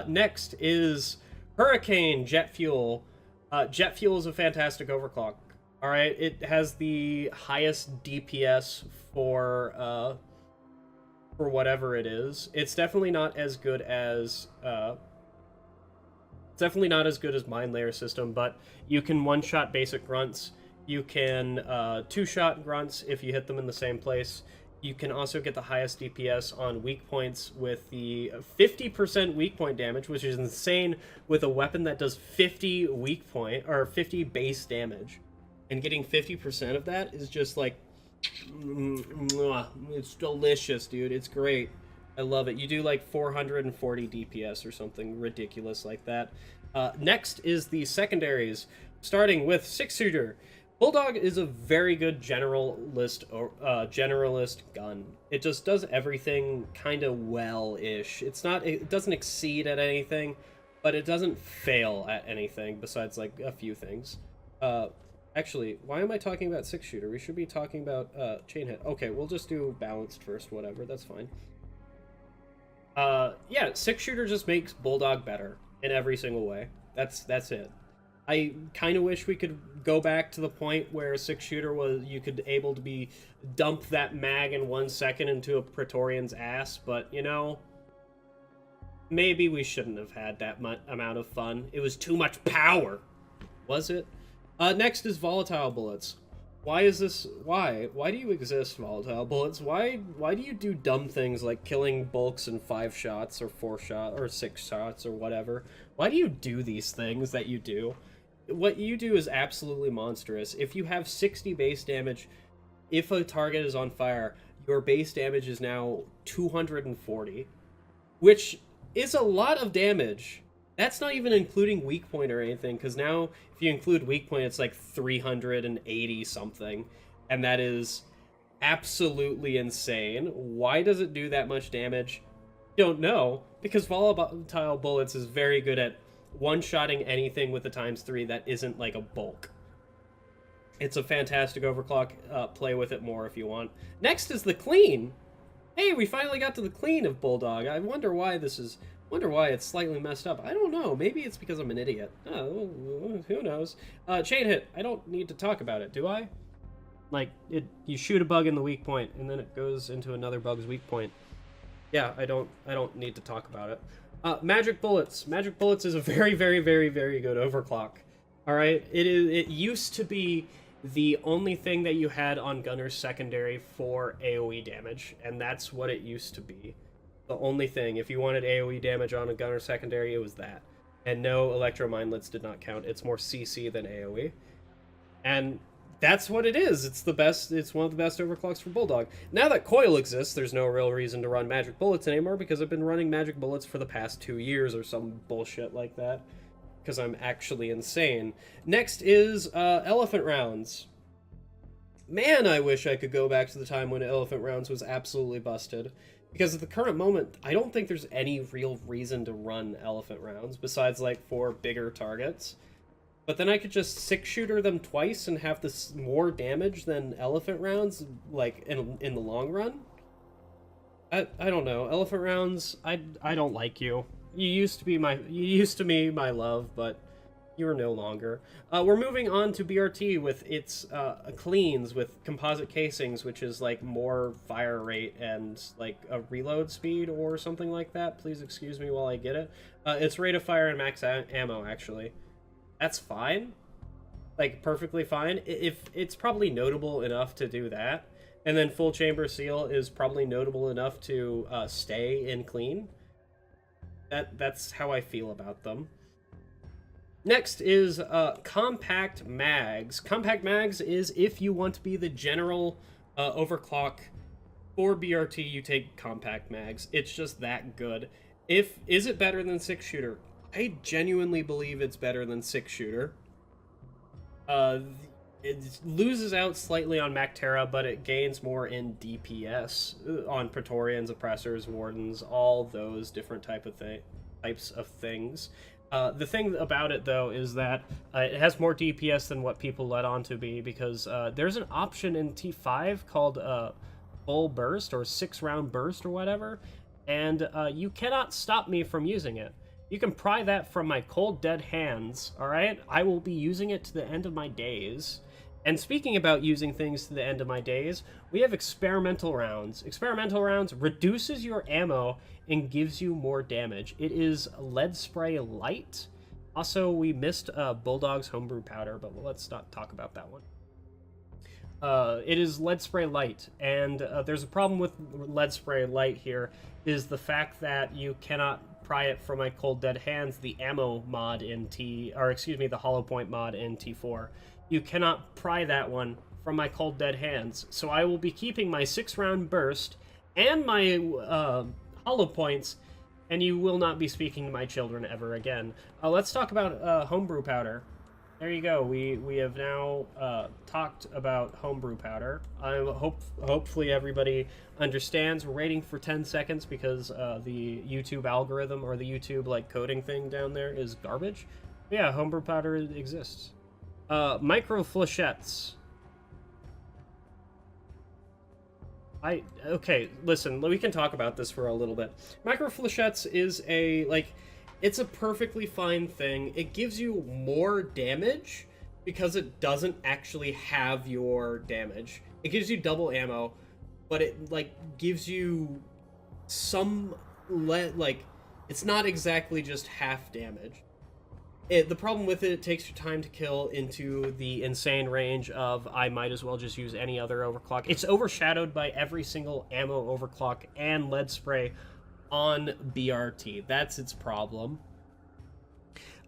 Next is Hurricane Jet Fuel. Jet Fuel is a fantastic overclock. Alright, it has the highest DPS for whatever it is. It's definitely not as good as Mine Layer System, but you can one-shot basic grunts. You can two-shot grunts if you hit them in the same place. You can also get the highest DPS on weak points with the 50% weak point damage, which is insane with a weapon that does 50 weak point or 50 base damage. And getting 50% of that is just like, it's delicious, dude. It's great. I love it. You do like 440 DPS or something ridiculous like that. Next is the secondaries, starting with 6-shooter. Bulldog is a very good generalist gun. It just does everything kind of well-ish. It doesn't exceed at anything, but it doesn't fail at anything besides like a few things. Actually, why am I talking about 6-shooter? We should be talking about chainhead. Okay, we'll just do balanced first, whatever, that's fine. Yeah, 6-shooter just makes Bulldog better in every single way. That's it. I kind of wish we could go back to the point where a 6-shooter was you could able to be dump that mag in 1 second into a Praetorian's ass, but you know, maybe we shouldn't have had that amount of fun. It was too much power. Was it? Next is volatile bullets. Why is this? Why do you exist, volatile bullets? Why do you do dumb things like killing bulks in 5 shots or 4 shots or 6 shots or whatever? Why do you do these things that you do? What you do is absolutely monstrous. If you have 60 base damage, if a target is on fire, your base damage is now 240, which is a lot of damage. That's not even including weak point or anything, because now if you include weak point, it's like 380 something, and that is absolutely insane. Why does it do that much damage? Don't know, because volatile bullets is very good at one-shotting anything with a ×3 that isn't like a bulk. It's a fantastic overclock. Play with it more if you want. Next is the clean. Hey, we finally got to the clean of Bulldog. I wonder why it's slightly messed up. I don't know. Maybe it's because I'm an idiot. Oh, who knows? Chain hit. I don't need to talk about it, do I? Like, you shoot a bug in the weak point, and then it goes into another bug's weak point. Yeah, I don't need to talk about it. Magic bullets. Magic bullets is a very, very, very, very good overclock. All right, it used to be the only thing that you had on Gunner's secondary for AoE damage, and that's what it used to be. The only thing, if you wanted AoE damage on a Gunner secondary, it was that. And no, Electro Mindlets did not count. It's more CC than AoE. And that's what it is. It's the best. It's one of the best overclocks for Bulldog. Now that Coil exists, there's no real reason to run magic bullets anymore, because I've been running magic bullets for the past 2 years or some bullshit like that, because I'm actually insane. Next is elephant rounds. Man, I wish I could go back to the time when elephant rounds was absolutely busted, because at the current moment, I don't think there's any real reason to run elephant rounds besides like for bigger targets. But then I could just 6-shooter them twice and have this more damage than elephant rounds, like, in the long run? I don't know. Elephant rounds, I don't like you. You used to be my love, but you are no longer. We're moving on to BRT with its cleans with composite casings, which is, like, more fire rate and, like, a reload speed or something like that. Please excuse me while I get it. It's rate of fire and max ammo, actually. That's fine, like perfectly fine. If it's probably notable enough to do that, and then full chamber seal is probably notable enough to stay in clean. That's how I feel about them. Next is compact mags. Compact mags is if you want to be the general overclock for BRT, you take compact mags. It's just that good. Is it better than 6-shooter? I genuinely believe it's better than 6-shooter. It loses out slightly on Mactera, but it gains more in DPS on Praetorians, Oppressors, Wardens, all those different types of things. The thing about it, though, is that it has more DPS than what people let on to be, because there's an option in T5 called Full Burst, or 6-round burst, or whatever, and you cannot stop me from using it. You can pry that from my cold, dead hands, alright? I will be using it to the end of my days. And speaking about using things to the end of my days, we have experimental rounds. Experimental rounds reduces your ammo and gives you more damage. It is lead spray light. Also, we missed Bulldog's homebrew powder, but let's not talk about that one. It is lead spray light, and there's a problem with lead spray light here, is the fact that you cannot pry it from my cold dead hands, the ammo mod in the hollow point mod in T4. You cannot pry that one from my cold dead hands, so I will be keeping my 6-round burst and my hollow points, and you will not be speaking to my children ever again. Let's talk about homebrew powder. There you go. We have now talked about homebrew powder. Hopefully everybody understands. We're waiting for 10 seconds because the YouTube algorithm, or the YouTube like coding thing down there, is garbage. But yeah, homebrew powder exists. Micro flechettes. Okay, listen, we can talk about this for a little bit. Micro flechettes is It's a perfectly fine thing. It gives you more damage because it doesn't actually have your damage. It gives you double ammo, but it like gives you some like it's not exactly just half damage. The problem with it takes your time to kill into the insane range of I might as well just use any other overclock. It's overshadowed by every single ammo overclock and lead spray on BRT. That's its problem.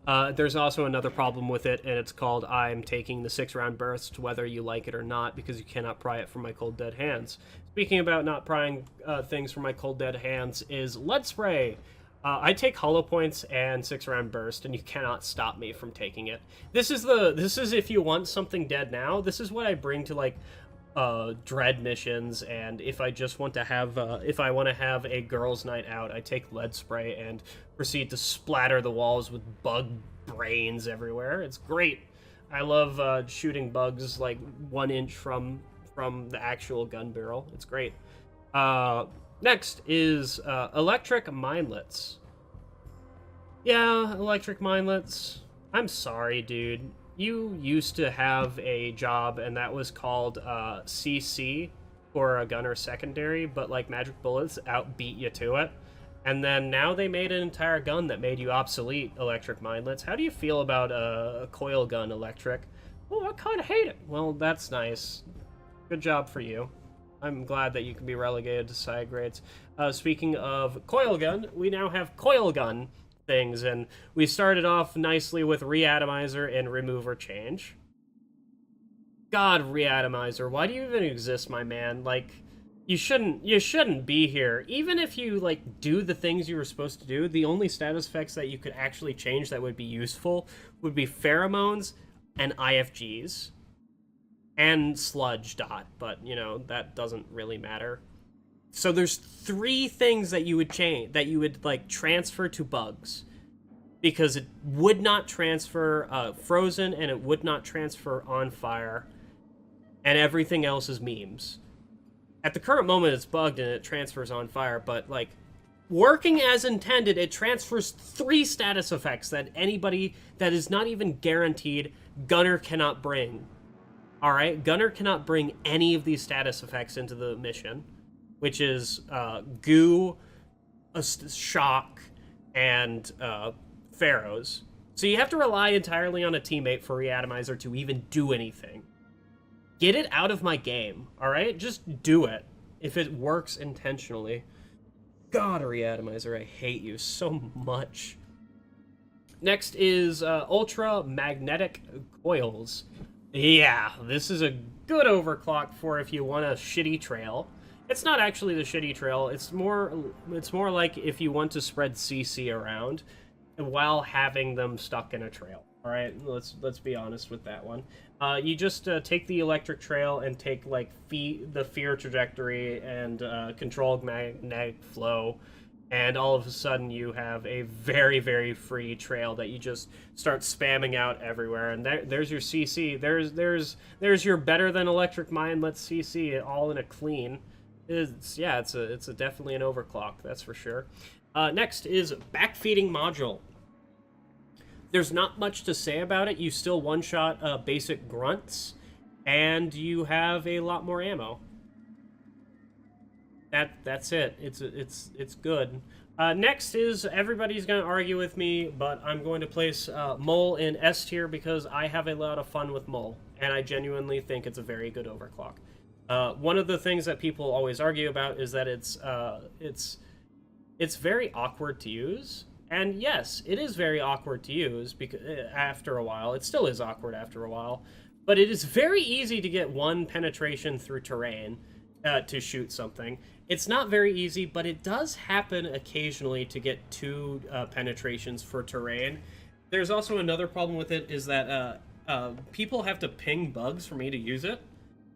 There's also another problem with it, and it's called I'm taking the 6-round burst, whether you like it or not, because you cannot pry it from my cold dead hands. Speaking about not prying things from my cold dead hands is lead spray. I take hollow points and 6-round burst, and you cannot stop me from taking it. This is if you want something dead now. This is what I bring to like dread missions, and if I just want to have if I want to have a girls' night out, I take lead spray and proceed to splatter the walls with bug brains everywhere. It's great. I love shooting bugs like 1 inch from the actual gun barrel. It's great. Next is electric minelets. Yeah, electric minelets. I'm sorry, dude. You used to have a job, and that was called CC, for a gunner secondary, but like magic bullets outbeat you to it. And then now they made an entire gun that made you obsolete electric minelets. How do you feel about a coil gun electric? Oh, I kind of hate it. Well, that's nice. Good job for you. I'm glad that you can be relegated to side grades. Speaking of coil gun, we now have coil gun things, and we started off nicely with reatomizer and remover change. God, reatomizer, why do you even exist, my man? Like, you shouldn't be here. Even if you like do the things you were supposed to do, the only status effects that you could actually change that would be useful would be pheromones and IFGs. And sludge dot, but you know that doesn't really matter. So there's 3 things that you would change, that you would like transfer to bugs, because it would not transfer frozen, and it would not transfer on fire, and everything else is memes. At the current moment, it's bugged and it transfers on fire, but like working as intended, it transfers 3 status effects that anybody that is not even guaranteed gunner cannot bring. Alright, gunner cannot bring any of these status effects into the mission, which is goo, shock, and pharaohs. So you have to rely entirely on a teammate for reatomizer to even do anything. Get it out of my game, alright? Just do it, if it works intentionally. God, reatomizer, I hate you so much. Next is ultra magnetic coils. Yeah, this is a good overclock for if you want a shitty trail. It's not actually the shitty trail. It's more like if you want to spread CC around while having them stuck in a trail. All right, let's be honest with that one. You just take the electric trail and take like the fear trajectory and controlled magnetic flow, and all of a sudden you have a very, very free trail that you just start spamming out everywhere. And there's your CC. There's your better than electric minelets CC all in a clean. It's definitely an overclock, that's for sure. Next is backfeeding module. There's not much to say about it. You still one-shot basic grunts, and you have a lot more ammo. That's it. It's good. Next is, everybody's going to argue with me, but I'm going to place Mole in S tier because I have a lot of fun with Mole, and I genuinely think it's a very good overclock. One of the things that people always argue about is that it's very awkward to use, and yes, it is very awkward to use because after a while, it still is awkward after a while, but it is very easy to get 1 penetration through terrain to shoot something. It's not very easy, but it does happen occasionally to get 2 penetrations for terrain. There's also another problem with it is that people have to ping bugs for me to use it.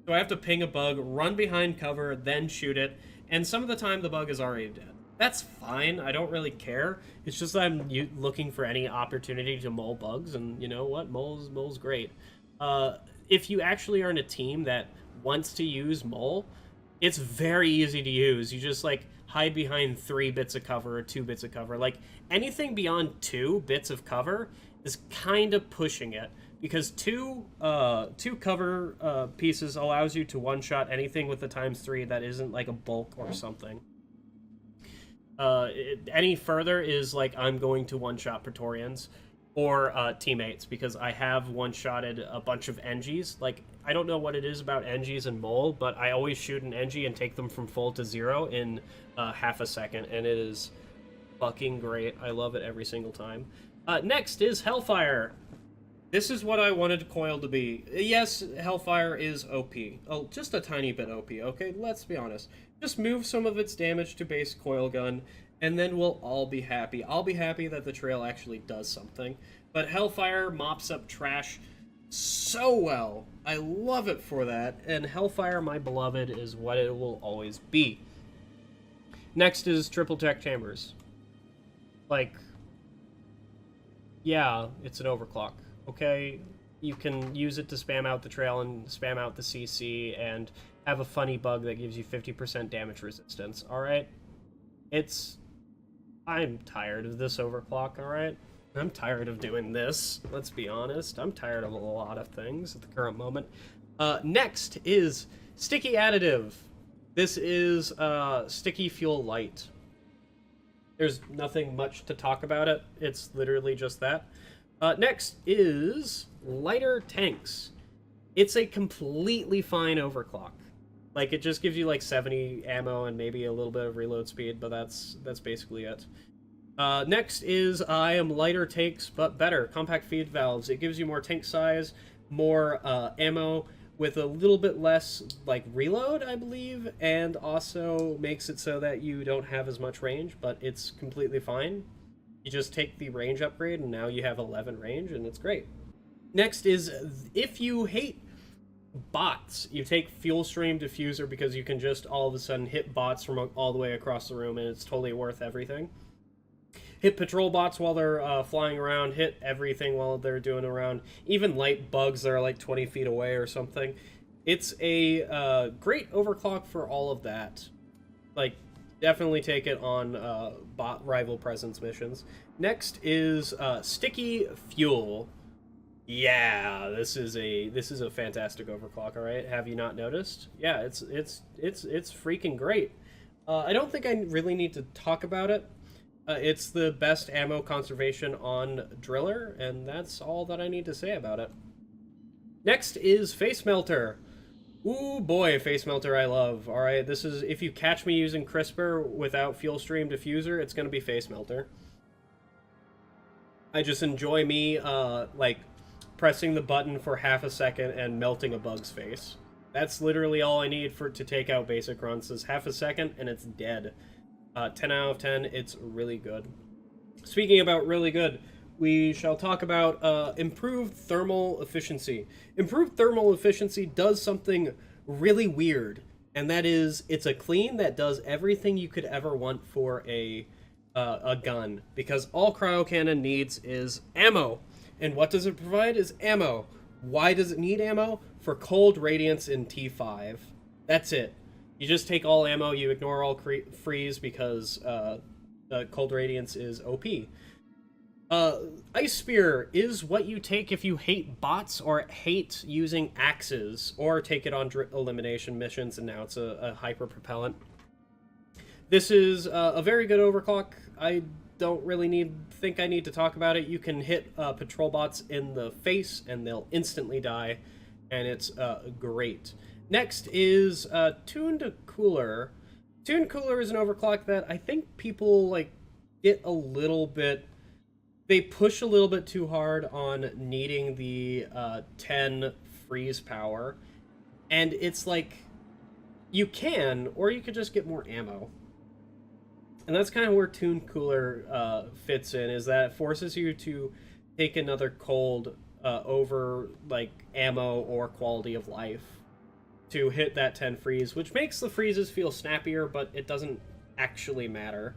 So I have to ping a bug, run behind cover, then shoot it, and some of the time the bug is already dead. That's fine, I don't really care. It's just that I'm looking for any opportunity to mole bugs, and you know what? Mole's great. If you actually are in a team that wants to use mole, It's very easy to use. You just like hide behind 3 bits of cover or 2 bits of cover. Like anything beyond 2 bits of cover is kind of pushing it, because two cover pieces allows you to one-shot anything with the ×3 that isn't like a bulk or something. Any further is like I'm going to one-shot Praetorians or teammates, because I have one-shotted a bunch of NGs. Like, I don't know what it is about NGs and Mole, but I always shoot an NG and take them from full to 0 in half a second, and it is fucking great. I love it every single time. Next is Hellfire. This is what I wanted Coil to be. Yes, Hellfire is OP. Oh, just a tiny bit OP, okay? Let's be honest. Just move some of its damage to base Coil Gun, and then we'll all be happy. I'll be happy that the trail actually does something. But Hellfire mops up trash so well. I love it for that, and Hellfire, my beloved, is what it will always be. Next is Triple Tech Chambers. Like, yeah, it's an overclock. Okay, you can use it to spam out the trail and spam out the CC and have a funny bug that gives you 50% damage resistance, alright? I'm tired of this overclock, alright? I'm tired of doing this, let's be honest. I'm tired of a lot of things at the current moment. Next is Sticky Additive. This is Sticky Fuel Light. There's nothing much to talk about it. It's literally just that. Next is Lighter Tanks. It's a completely fine overclock. Like, it just gives you like 70 ammo and maybe a little bit of reload speed, but that's basically it. Next is I Am Lighter Tanks, but better. Compact feed valves. It gives you more tank size, more ammo, with a little bit less like reload, I believe, and also makes it so that you don't have as much range, but it's completely fine. You just take the range upgrade, and now you have 11 range, and it's great. Next is, if you hate bots, you take Fuel Stream Diffuser, because you can just all of a sudden hit bots from all the way across the room, and it's totally worth everything. Hit patrol bots while they're flying around, hit everything while they're doing around, even light bugs that are like 20 feet away or something. It's a great overclock for all of that. Like, definitely take it on bot rival presence missions. Next is Sticky Fuel. Yeah, this is a fantastic overclock. All right, have you not noticed? Yeah, it's freaking great. I don't think I really need to talk about it. It's the best ammo conservation on Driller, and that's all that I need to say about it. Next is Face Melter. Ooh boy, Face Melter I love. Alright, this is, if you catch me using Crisper without Fuel Stream Diffuser, it's gonna be Face Melter. I just enjoy me, like, pressing the button for half a second and melting a bug's face. That's literally all I need to take out basic runs, is half a second and it's dead. 10 out of 10, it's really good. Speaking about really good, we shall talk about improved thermal efficiency. Improved thermal efficiency does something really weird, and that is, it's a clean that does everything you could ever want for a gun, because all Cryo Cannon needs is ammo. And what does it provide is ammo. Why does it need ammo? For cold radiance in T5. That's it. You just take all ammo, you ignore all freeze, because cold radiance is OP. Ice Spear is what you take if you hate bots or hate using axes, or take it on elimination missions, and now it's a hyper propellant. This is a very good overclock. I don't really think I need to talk about it. You can hit patrol bots in the face and they'll instantly die, and it's great. Next is Tuned Cooler. Tuned Cooler is an overclock that I think people like get a little bit, they push a little bit too hard on needing the 10 freeze power, and it's like, you can, or you could just get more ammo. And that's kind of where Tuned Cooler fits in, is that it forces you to take another cold over like ammo or quality of life to hit that 10 freeze, which makes the freezes feel snappier, but it doesn't actually matter.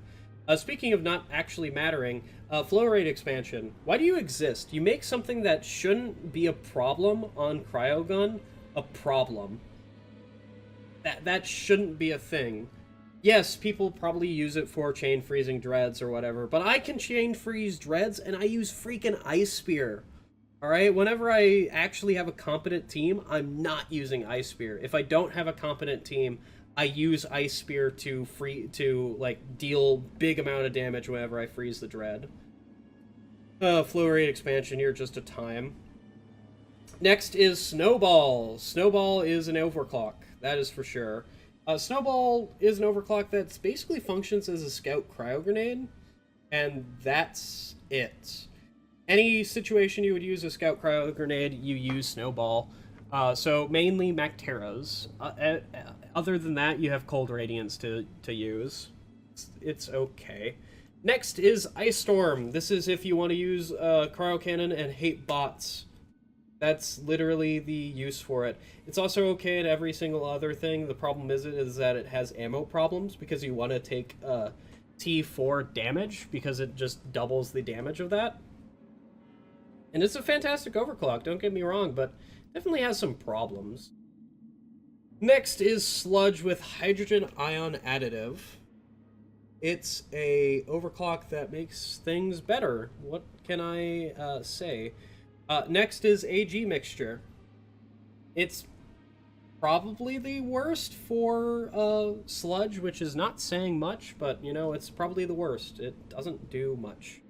Speaking of not actually mattering, flow rate expansion. Why do you exist? You make something that shouldn't be a problem on Cryogun a problem. that shouldn't be a thing. Yes, people probably use it for chain freezing dreads or whatever, but I can chain freeze dreads and I use freaking Ice Spear. Alright, whenever I actually have a competent team, I'm not using Ice Spear. If I don't have a competent team, I use Ice Spear to like deal big amount of damage whenever I freeze the dread. Flow rate expansion, you're just a time. Next is Snowball. Snowball is an overclock, that is for sure. Snowball is an overclock that basically functions as a scout cryo grenade, and that's it. Any situation you would use a scout cryo grenade, you use Snowball. So mainly Macteras. Other than that, you have Cold Radiance to use. It's okay. Next is Ice Storm. This is if you want to use cryo cannon and hate bots. That's literally the use for it. It's also okay in every single other thing. The problem is that it has ammo problems because you want to take T4 damage because it just doubles the damage of that. And it's a fantastic overclock, don't get me wrong, but definitely has some problems. Next is Sludge with hydrogen ion additive. It's a overclock that makes things better. What can I say? Next is AG Mixture. It's probably the worst for Sludge, which is not saying much, but, you know, it's probably the worst. It doesn't do much.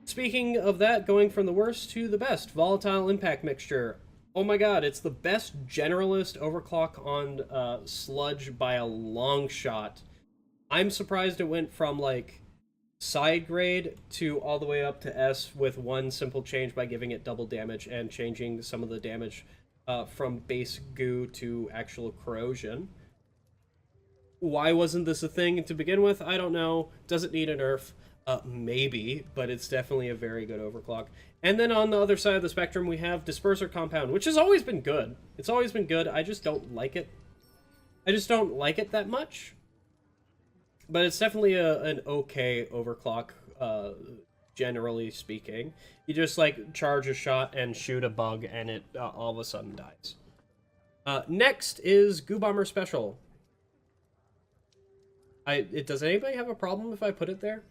Speaking of that, going from the worst to the best, Volatile Impact Mixture. Oh my god, it's the best generalist overclock on Sludge by a long shot. I'm surprised it went from, like, side grade to all the way up to S with one simple change by giving it double damage and changing some of the damage from base goo to actual corrosion. Why wasn't this a thing to begin with? I don't know. Does it need a nerf? Maybe, but it's definitely a very good overclock. And then on the other side of the spectrum, we have Disperser Compound, which has always been good. It's always been good. I just don't like it. I just don't like it that much. But it's definitely an okay overclock, generally speaking. You just, like, charge a shot and shoot a bug, and it all of a sudden dies. Next is Goo Bomber Special. Does anybody have a problem if I put it there?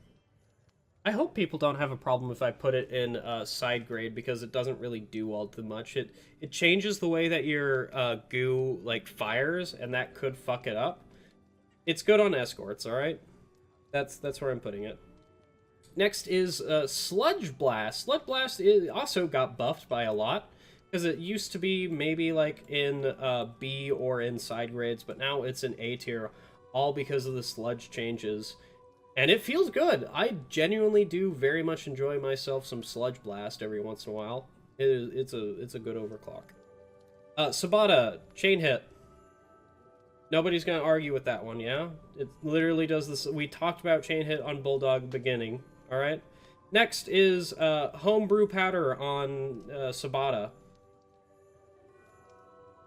I hope people don't have a problem if I put it in side grade, because it doesn't really do all too much. It changes the way that your goo, like, fires, and that could fuck it up. It's good on escorts, alright? That's where I'm putting it. Next is Sludge Blast. Sludge Blast also got buffed by a lot, because it used to be maybe, like, in B or in side grades, but now it's in A tier, all because of the sludge changes. And it feels good. I genuinely do very much enjoy myself some Sludge Blast every once in a while. It's a good overclock. Sabata, Chain Hit. Nobody's gonna argue with that one, yeah? It literally does this. We talked about Chain Hit on Bulldog beginning, alright? Next is Homebrew Powder on Sabata.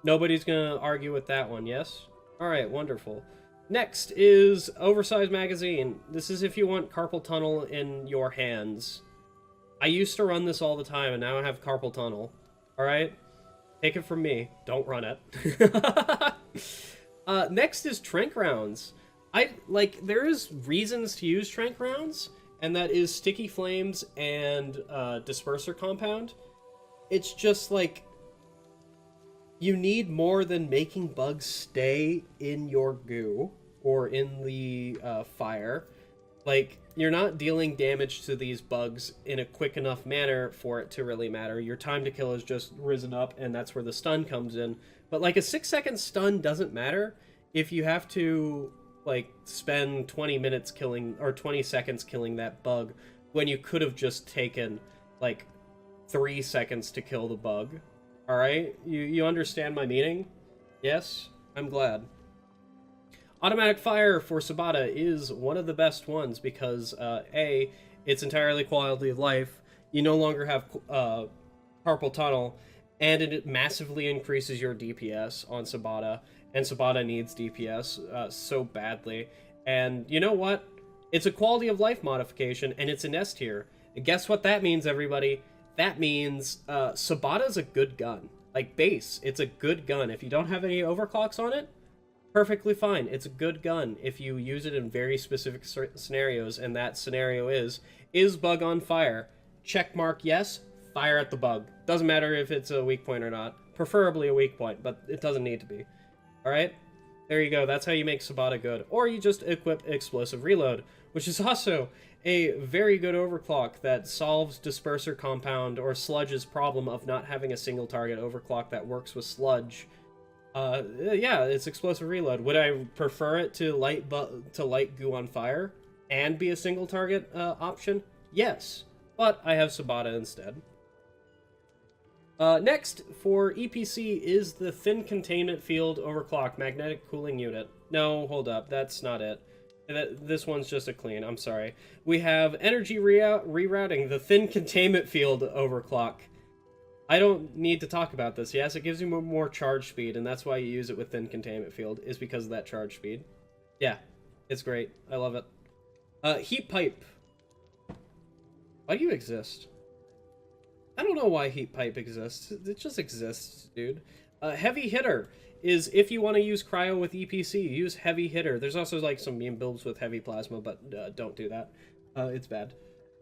Nobody's gonna argue with that one, yes? Alright, wonderful. Next is Oversized Magazine. This is if you want carpal tunnel in your hands. I used to run this all the time, and now I have carpal tunnel. Alright? Take it from me. Don't run it. Next is Trank Rounds. There is reasons to use Trank Rounds, and that is Sticky Flames and Disperser Compound. It's just, like, you need more than making bugs stay in your goo or in the fire. Like, you're not dealing damage to these bugs in a quick enough manner for it to really matter. Your time to kill has just risen up, and that's where the stun comes in. But, like, a 6-second stun doesn't matter if you have to, like, spend 20 minutes killing, or 20 seconds killing that bug, when you could have just taken, like, 3 seconds to kill the bug. Alright? You understand my meaning? Yes? I'm glad. Automatic Fire for Sabata is one of the best ones because, A, it's entirely quality of life, you no longer have carpal tunnel, and it massively increases your DPS on Sabata, and Sabata needs DPS so badly. And you know what? It's a quality of life modification, and it's an S tier. And guess what that means, everybody? That means Sabata's a good gun. Like, base, it's a good gun. If you don't have any overclocks on it, Perfectly fine. It's a good gun if you use it in very specific scenarios, and that scenario is bug on fire? Check mark yes, fire at the bug. Doesn't matter if it's a weak point or not. Preferably a weak point, but it doesn't need to be. Alright? There you go. That's how you make Sabata good. Or you just equip Explosive Reload, which is also a very good overclock that solves Disperser Compound or Sludge's problem of not having a single target overclock that works with Sludge. Yeah, it's Explosive Reload. Would I prefer it to light goo on fire and be a single target option? Yes, but I have Sabata instead. Next, for EPC, is the Thin Containment Field Overclock Magnetic Cooling Unit. No, hold up, that's not it. This one's just a clean, I'm sorry. We have Energy Rerouting, the Thin Containment Field Overclock. I don't need to talk about this. Yes, it gives you more charge speed, and that's why you use it with Thin Containment Field, is because of that charge speed. Yeah, it's great. I love it. Heat Pipe. Why do you exist? I don't know why Heat Pipe exists. It just exists, dude. Heavy Hitter is if you want to use Cryo with EPC, use Heavy Hitter. There's also like some meme builds with Heavy Plasma, but don't do that. It's bad.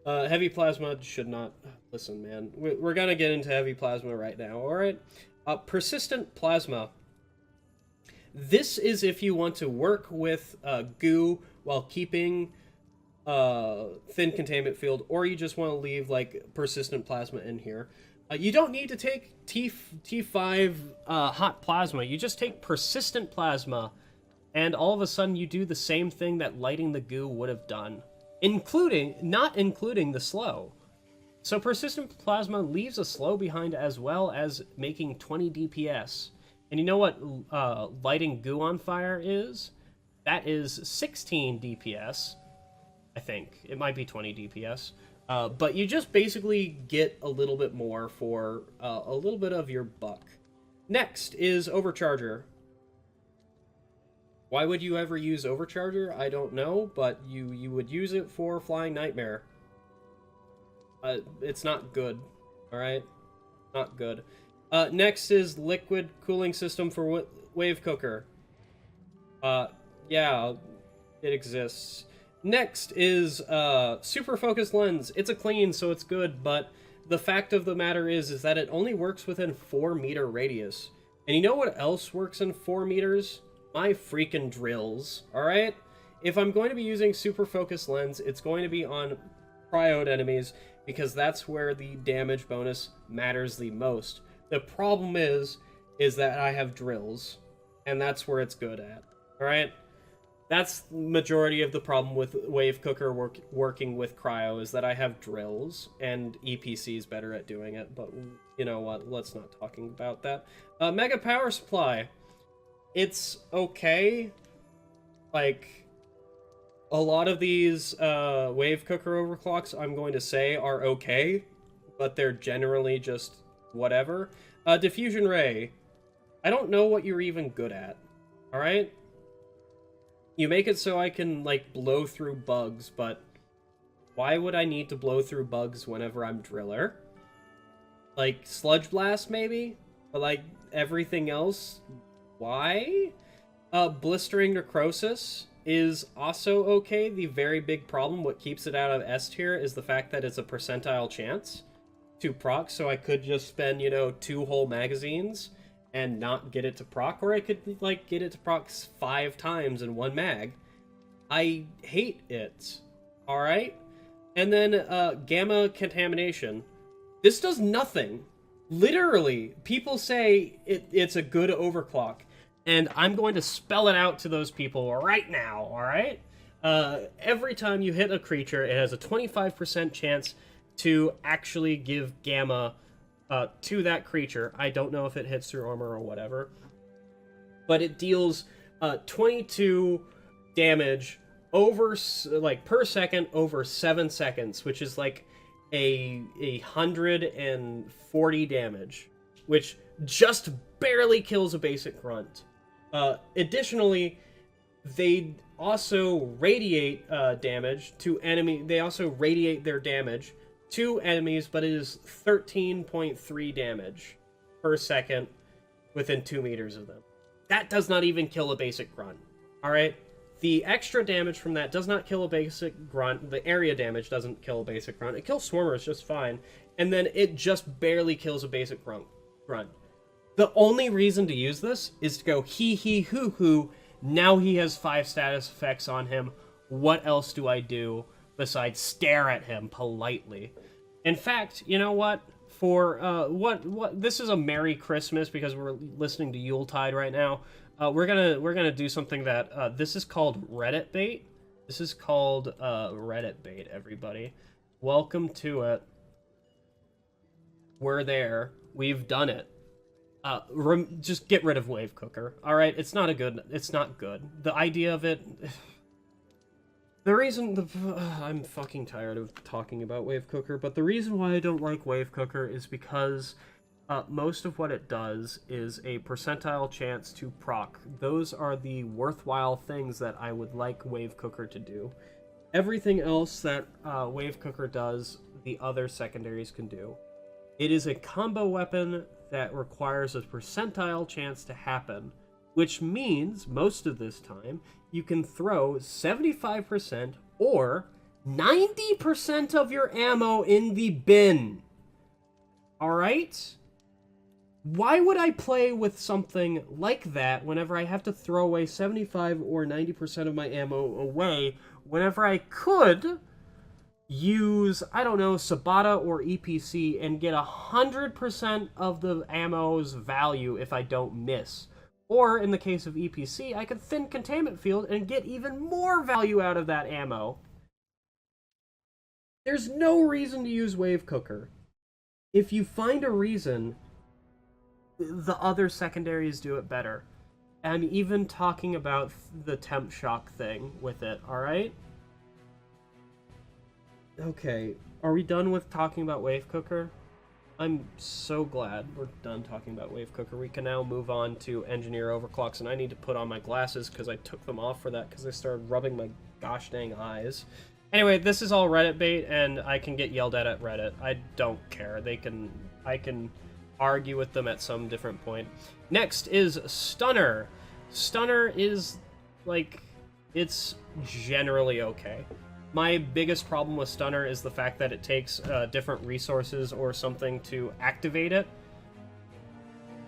Heavy Plasma should not... Listen, man. We're gonna get into Heavy Plasma right now, alright? Persistent Plasma. This is if you want to work with goo while keeping Thin Containment Field, or you just want to leave like Persistent Plasma in here. You don't need to take T5 Hot Plasma. You just take Persistent Plasma, and all of a sudden you do the same thing that lighting the goo would have done. Not including the slow. So Persistent Plasma leaves a slow behind as well as making 20 DPS. And you know what lighting goo on fire is? That is 16 DPS, I think. It might be 20 DPS. But you just basically get a little bit more for a little bit of your buck. Next is Overcharger. Why would you ever use Overcharger? I don't know, but you would use it for Flying Nightmare. It's not good, alright? Not good. Next is Liquid Cooling System for Wave Cooker. Yeah, it exists. Next is Super Focus Lens. It's a clean, so it's good, but the fact of the matter is that it only works within 4-meter radius. And you know what else works in 4 meters? My freaking drills, alright? If I'm going to be using Super Focus Lens, it's going to be on cryoed enemies, because that's where the damage bonus matters the most. The problem is that I have drills, and that's where it's good at, alright? That's the majority of the problem with Wave Cooker working with cryo, is that I have drills, and EPC is better at doing it, but you know what, let's not talking about that. Mega Power Supply. It's okay. Like, a lot of these Wave Cooker overclocks, I'm going to say, are okay, but they're generally just whatever. Diffusion Ray. I don't know what you're even good at, alright? You make it so I can, like, blow through bugs, but why would I need to blow through bugs whenever I'm Driller? Like, Sludge Blast, maybe? But, like, everything else... Why? Blistering Necrosis is also okay. The very big problem, what keeps it out of S tier, is the fact that it's a percentile chance to proc, so I could just spend, you know, 2 whole magazines and not get it to proc, or I could, like, get it to proc 5 times in 1 mag. I hate it. Alright? And then, Gamma Contamination. This does nothing. Literally, people say it's a good overclock. And I'm going to spell it out to those people right now, alright? Every time you hit a creature, it has a 25% chance to actually give Gamma to that creature. I don't know if it hits through armor or whatever. But it deals 22 damage over, like, per second over 7 seconds, which is like a 140 damage, which just barely kills a basic grunt. Additionally, they also radiate damage to enemy. They also radiate their damage to enemies, but it is 13.3 damage per second within 2 meters of them. that does not even kill a basic grunt. Alright? The extra damage from that does not kill a basic grunt. The area damage doesn't kill a basic grunt. It kills swarmers just fine. And then it just barely kills a basic grunt. The only reason to use this is to go hee hee hoo hoo. Now he has 5 status effects on him. What else do I do besides stare at him politely? In fact, you know what? For what this is a Merry Christmas because we're listening to Yuletide right now. We're gonna do something that this is called Reddit bait. This is called Reddit bait. Everybody, welcome to it. We're there. We've done it. Just get rid of Wave Cooker. All right, it's not good. The idea of it. The reason I'm fucking tired of talking about Wave Cooker, but the reason why I don't like Wave Cooker is because most of what it does is a percentile chance to proc. Those are the worthwhile things that I would like Wave Cooker to do. Everything else that Wave Cooker does, the other secondaries can do. It is a combo weapon that requires a percentile chance to happen, which means most of this time you can throw 75% or 90% of your ammo in the bin. Alright? Why would I play with something like that whenever I have to throw away 75 or 90% of my ammo away, whenever I could use, I don't know, Sabata or EPC and get 100% of the ammo's value if I don't miss? Or, in the case of EPC, I could thin containment field and get even more value out of that ammo. There's no reason to use Wave Cooker. If you find a reason, the other secondaries do it better. I'm even talking about the temp shock thing with it, alright? Okay, are we done with talking about Wave Cooker? I'm so glad we're done talking about Wave Cooker. We can now move on to Engineer Overclocks, and I need to put on my glasses because I took them off for that because I started rubbing my gosh dang eyes. Anyway, this is all Reddit bait, and I can get yelled at Reddit. I don't care. I can argue with them at some different point. Next is Stunner. Stunner is, like, it's generally okay. My biggest problem with Stunner is the fact that it takes different resources or something to activate it.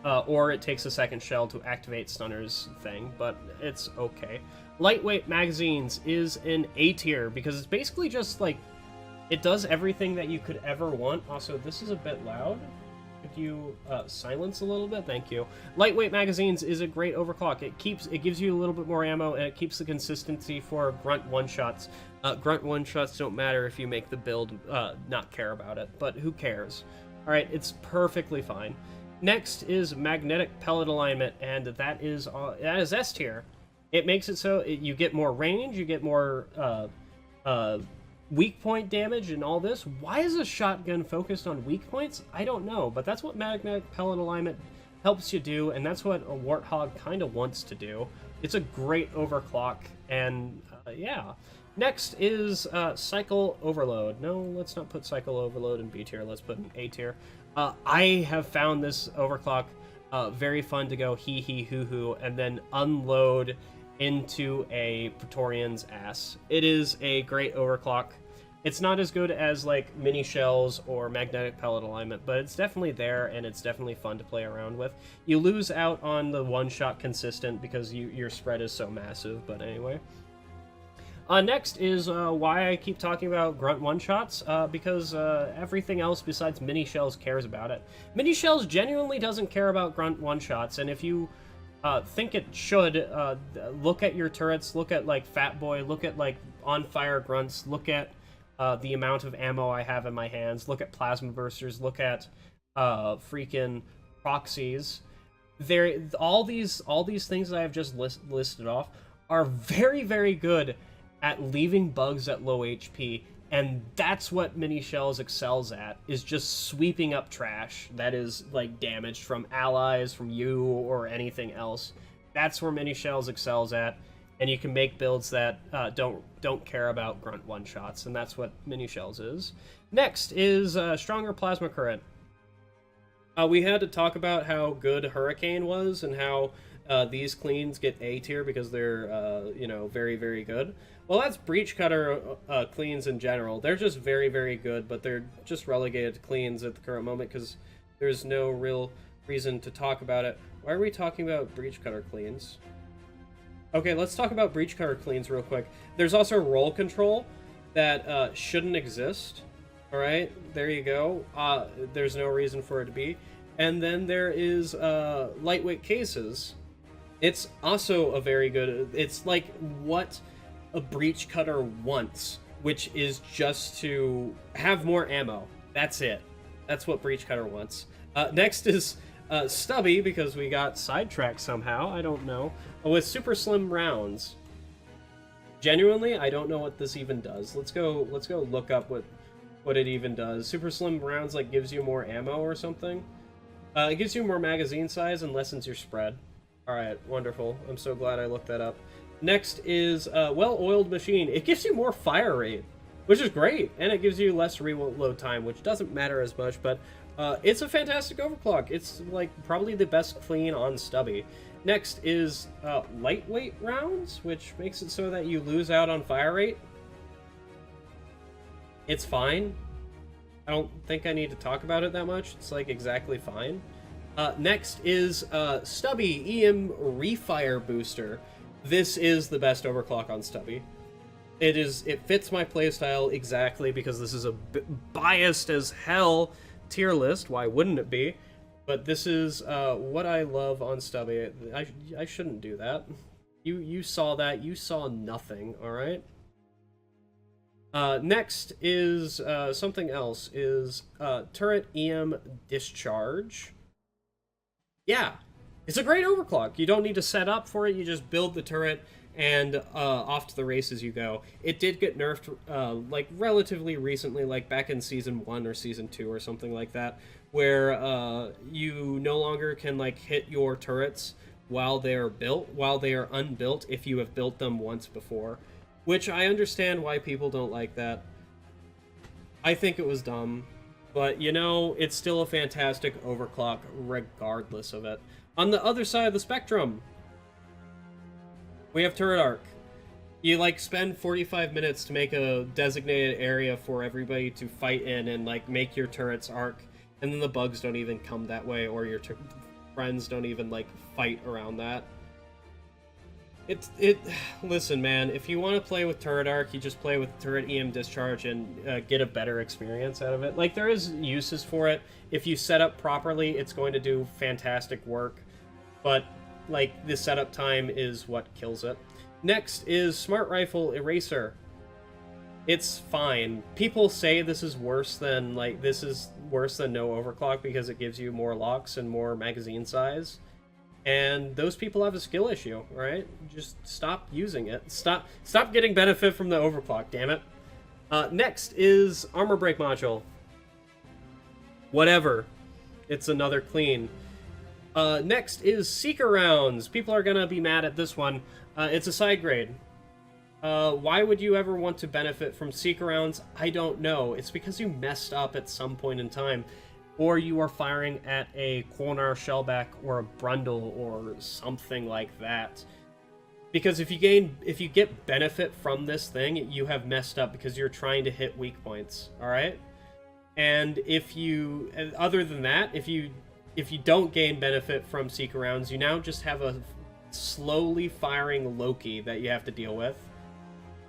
Or it takes a second shell to activate Stunner's thing, but it's okay. Lightweight magazines is an A tier because it's basically just like, it does everything that you could ever want. Also, this is a bit loud. Could you silence a little bit? Thank you. Lightweight magazines is a great overclock. It gives you a little bit more ammo, and it keeps the consistency for grunt one-shots. Grunt one-shots don't matter if you make the build not care about it, but who cares? Alright, it's perfectly fine. Next is magnetic pellet alignment, and that is S tier. It makes it so you get more range, you get more weak point damage and all this. Why is a shotgun focused on weak points? I don't know, but that's what magnetic pellet alignment helps you do, and that's what a Warthog kind of wants to do. It's a great overclock, and yeah. Next is Cycle Overload. No, let's not put Cycle Overload in B tier. Let's put in A tier. I have found this overclock very fun to go hee hee hoo hoo and then unload into a Praetorian's ass. It is a great overclock. It's not as good as like mini shells or magnetic pellet alignment, but it's definitely there and it's definitely fun to play around with. You lose out on the one-shot consistent because your spread is so massive, but anyway. Next is why I keep talking about grunt one-shots, because everything else besides mini shells cares about it. Mini shells genuinely doesn't care about grunt one-shots, and if you think it should, look at your turrets, look at like Fat Boy, look at like on-fire grunts, look at the amount of ammo I have in my hands, look at plasma bursters, look at freaking proxies. All these things that I have just listed off are very, very good at leaving bugs at low HP, and that's what mini shells excels at, is just sweeping up trash that is like damaged from allies, from you, or anything else. That's where mini shells excels at, and you can make builds that don't care about grunt one shots, and that's what mini shells is. Next is stronger plasma current. We had to talk about how good Hurricane was and how these cleans get A tier because they're, you know, very, very good. Well, that's breach cutter cleans in general. They're just very, very good, but they're just relegated to cleans at the current moment because there's no real reason to talk about it. Why are we talking about breach cutter cleans? Okay, let's talk about breach cutter cleans real quick. There's also roll control that shouldn't exist. All right, there you go. There's no reason for it to be. And then there is lightweight cases. It's also a very good... It's like what a breach cutter wants, which is just to have more ammo. That's it. That's what breach cutter wants. Next is stubby, because we got sidetracked somehow. I don't know. With super slim rounds. Genuinely, I don't know what this even does. Let's go look up what it even does. Super slim rounds like gives you more ammo or something. It gives you more magazine size and lessens your spread. All right, wonderful. I'm so glad I looked that up. Next is well-oiled machine. It gives you more fire rate, which is great, and it gives you less reload time, which doesn't matter as much, but it's a fantastic overclock. It's like probably the best clean on stubby. Next is lightweight rounds, which makes it so that you lose out on fire rate. It's fine. I don't think I need to talk about it that much. It's like exactly fine. Next is stubby EM refire booster. This is the best overclock on stubby. It fits my playstyle exactly because this is a biased as hell tier list. Why wouldn't it be? But this is what I love on stubby. I shouldn't do that. You saw that. You saw nothing. All right. Next is something else. Is turret EM discharge. Yeah, it's a great overclock. You don't need to set up for it. You just build the turret and off to the races you go. It did get nerfed like relatively recently, like back in Season 1 or Season 2 or something like that, where you no longer can like hit your turrets while they are unbuilt if you have built them once before. Which I understand why people don't like that. I think it was dumb. But, you know, it's still a fantastic overclock regardless of it. On the other side of the spectrum, we have turret arc. You, like, spend 45 minutes to make a designated area for everybody to fight in and, like, make your turrets arc. And then the bugs don't even come that way, or your friends don't even, like, fight around that. Listen, man, if you want to play with turret arc, you just play with turret EM discharge and get a better experience out of it. Like, there is uses for it. If you set up properly, it's going to do fantastic work. But, like, the setup time is what kills it. Next is Smart Rifle Eraser. It's fine. People say this is worse than, like, no overclock because it gives you more locks and more magazine size. And those people have a skill issue, right? Just stop using it. Stop getting benefit from the overclock, damn it. Next is Armor Break Module. Whatever. It's another clean. Next is Seeker Rounds. People are gonna be mad at this one. It's a side grade. Why would you ever want to benefit from Seeker Rounds? I don't know. It's because you messed up at some point in time. Or you are firing at a Quonar Shellback or a Brundle or something like that. Because if you get benefit from this thing, you have messed up because you're trying to hit weak points, alright? And other than that, if you don't gain benefit from Seeker Rounds, you now just have a slowly firing Loki that you have to deal with.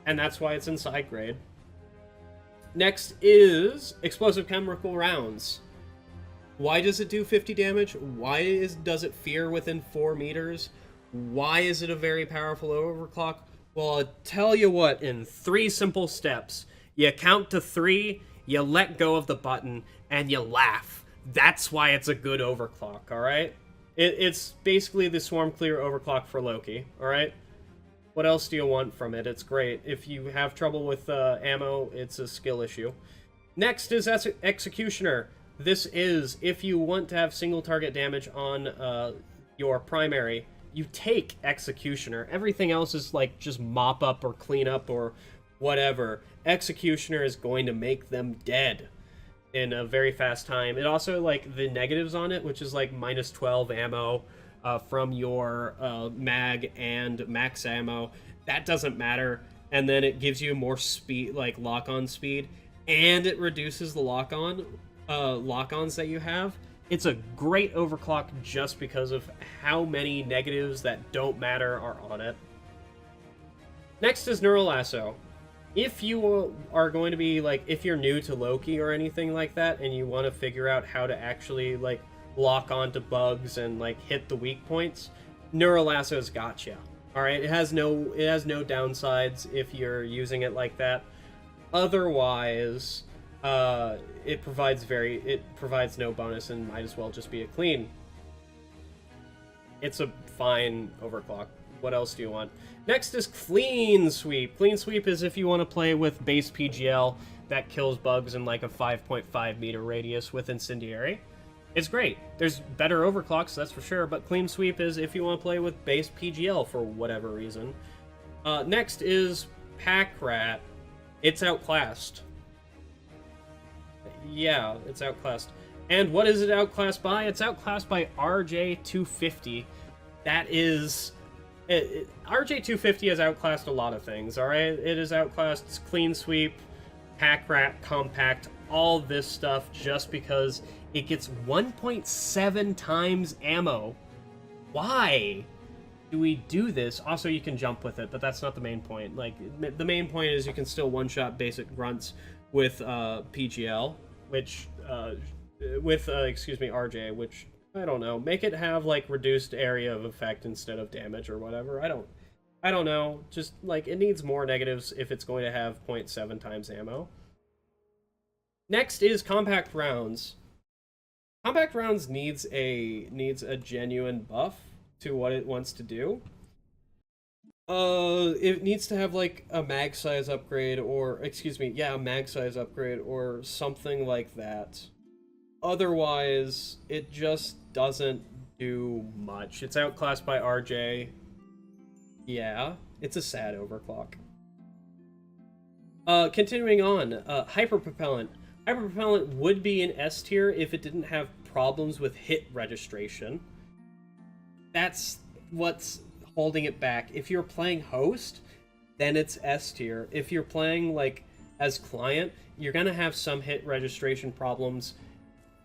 And that's why it's in side grade. Next is Explosive Chemical Rounds. Why does it do 50 damage? Why does it fear within 4 meters? Why is it a very powerful overclock? Well, I'll tell you what, in 3 simple steps. You count to 3, you let go of the button, and you laugh. That's why it's a good overclock, alright? It's basically the Swarm Clear overclock for Loki, alright? What else do you want from it? It's great. If you have trouble with ammo, it's a skill issue. Next is Executioner. This is, if you want to have single target damage on your primary, you take Executioner. Everything else is like just mop up or clean up or whatever. Executioner is going to make them dead in a very fast time. It also, like, the negatives on it, which is like -12 ammo, from your mag and max ammo. That doesn't matter. And then it gives you more speed, like lock-on speed, and it reduces the lock-ons that you have. It's a great overclock just because of how many negatives that don't matter are on it. Next is Neural Lasso. If you are going to be, like, if you're new to Loki or anything like that, and you want to figure out how to actually, like, lock onto bugs and, like, hit the weak points, Neural Lasso's got you. Alright, it has no downsides if you're using it like that. Otherwise, it provides no bonus and might as well just be a clean. It's a fine overclock. What else do you want? Next is Clean Sweep. Clean Sweep is if you want to play with base PGL that kills bugs in like a 5.5 meter radius with Incendiary. It's great. There's better overclocks, that's for sure, but Clean Sweep is if you want to play with base PGL for whatever reason. Next is Pack Rat. It's outclassed. Yeah, it's outclassed. And what is it outclassed by? It's outclassed by RJ250. That is... RJ250 has outclassed a lot of things, alright? It has outclassed Clean Sweep, Pack Rat, Compact, all this stuff just because it gets 1.7 times ammo. Why do we do this? Also, you can jump with it, but that's not the main point. Like, the main point is you can still one-shot basic grunts with PGL, which, RJ, which, I don't know, make it have, like, reduced area of effect instead of damage or whatever. I don't know. Just, like, it needs more negatives if it's going to have 0.7 times ammo. Next is Compact Rounds. Compact Rounds needs a genuine buff to what it wants to do. It needs to have like a mag size upgrade or a mag size upgrade or something like that. Otherwise, it just doesn't do much. It's outclassed by RJ. Yeah, it's a sad overclock. Continuing on, Hyper Propellant. Hyper Propellant would be an S tier if it didn't have problems with hit registration. That's what's holding it back. If you're playing host, then it's S tier. If you're playing like as client, you're gonna have some hit registration problems,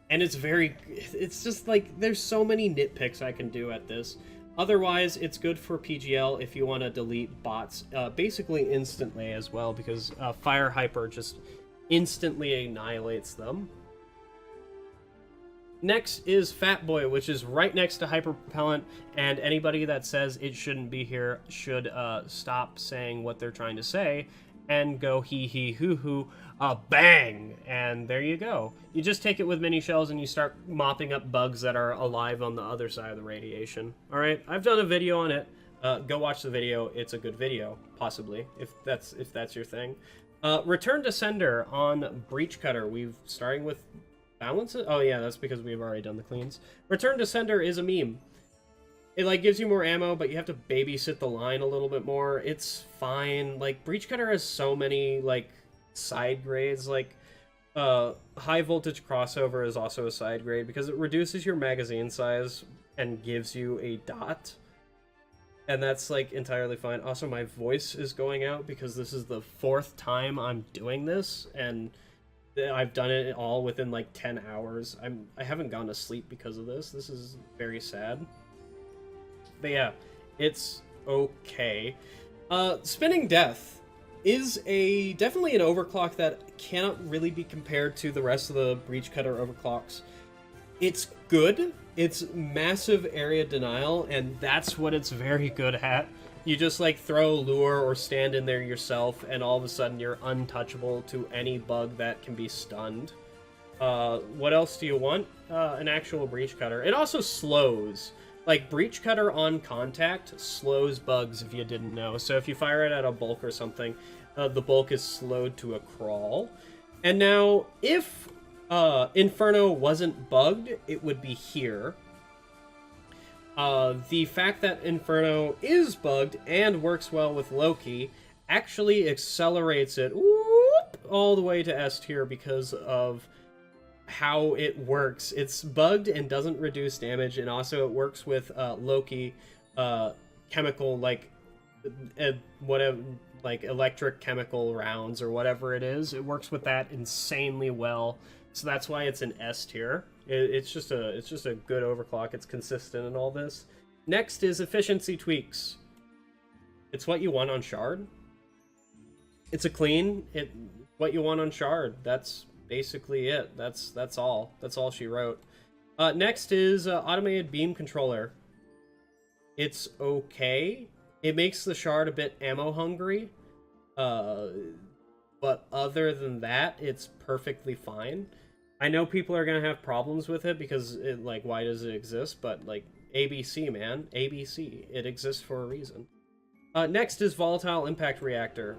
and it's just like there's so many nitpicks I can do at this. Otherwise, it's good for PGL if you want to delete bots basically instantly as well, because Fire Hyper just instantly annihilates them. Next is Fat Boy, which is right next to Hyper Propellant, and anybody that says it shouldn't be here should stop saying what they're trying to say and go hee hee hoo hoo, bang! And there you go. You just take it with mini shells and you start mopping up bugs that are alive on the other side of the radiation. Alright, I've done a video on it. Go watch the video. It's a good video, possibly, if that's your thing. Return to Sender on Breach Cutter. We've starting with Balance. Oh yeah, that's because we've already done the cleans. Return to Sender is a meme. It like gives you more ammo, but you have to babysit the line a little bit more. It's fine. Like Breach Cutter has so many like side grades. Like High Voltage Crossover is also a side grade because it reduces your magazine size and gives you a dot. And that's, like, entirely fine. Also, my voice is going out because this is the 4th time I'm doing this, and I've done it all within, like, 10 hours. I haven't gone to sleep because of this. This is very sad. But yeah, it's okay. Spinning Death is definitely an overclock that cannot really be compared to the rest of the Breach Cutter overclocks. It's good. It's massive area denial, and that's what it's very good at. You just, like, throw lure or stand in there yourself, and all of a sudden you're untouchable to any bug that can be stunned. What else do you want? An actual Breach Cutter. It also slows. Like, Breach Cutter on contact slows bugs, if you didn't know. So if you fire it at a bulk or something, the bulk is slowed to a crawl. And now, if Inferno wasn't bugged, it would be here. The fact that Inferno is bugged and works well with Loki actually accelerates it all the way to S tier because of how it works. It's bugged and doesn't reduce damage, and also it works with Loki chemical, like whatever, like electric chemical rounds or whatever it is. It works with that insanely well, so that's why it's an S tier. It's just a good overclock. It's consistent in all this. Next is efficiency tweaks. It's what you want on Shard. It's a clean. What you want on Shard. That's basically it. That's all. That's all she wrote. Next is automated beam controller. It's okay. It makes the Shard a bit ammo hungry. But other than that, it's perfectly fine. I know people are gonna have problems with it because it, like, why does it exist? But like, ABC, man, ABC. It exists for a reason. Next is volatile impact reactor.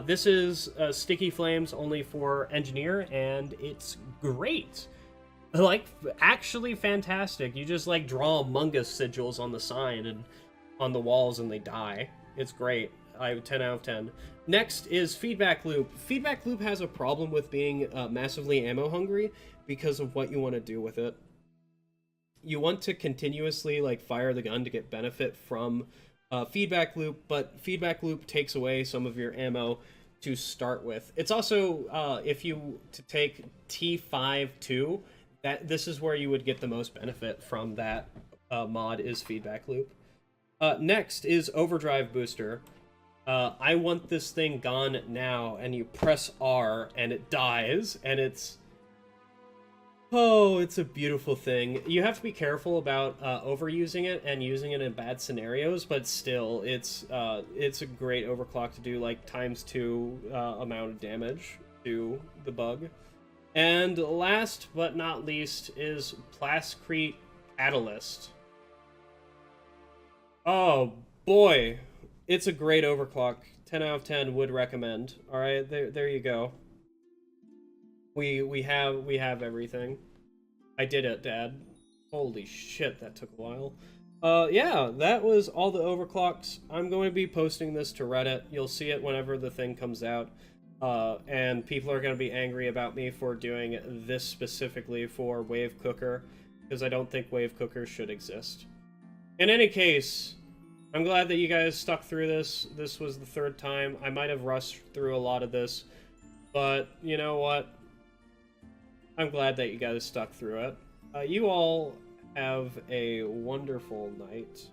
This is sticky flames only for engineer, and it's great. Like, actually fantastic. You just like draw Among Us sigils on the side and on the walls, and they die. It's great. I have 10 out of 10. Next is feedback loop. Feedback loop has a problem with being massively ammo hungry because of what you want to do with it. You want to continuously like fire the gun to get benefit from feedback loop, but feedback loop takes away some of your ammo to start with. It's also if you to take T5-2, this is where you would get the most benefit from that mod is feedback loop. Next is overdrive booster. I want this thing gone now, and you press R and it dies, and it's a beautiful thing. You have to be careful about overusing it and using it in bad scenarios, but still, it's a great overclock to do like ×2 amount of damage to the bug. And last but not least is Plascrete Catalyst. Oh boy, it's a great overclock. 10 out of 10 would recommend. All right, there you go. We have everything. I did it, Dad. Holy shit, that took a while. Yeah, that was all the overclocks. I'm going to be posting this to Reddit. You'll see it whenever the thing comes out. And people are going to be angry about me for doing this specifically for Wave Cooker, because I don't think Wave Cookers should exist. In any case, I'm glad that you guys stuck through this. This was the third time. I might have rushed through a lot of this, but you know what? I'm glad that you guys stuck through it. You all have a wonderful night.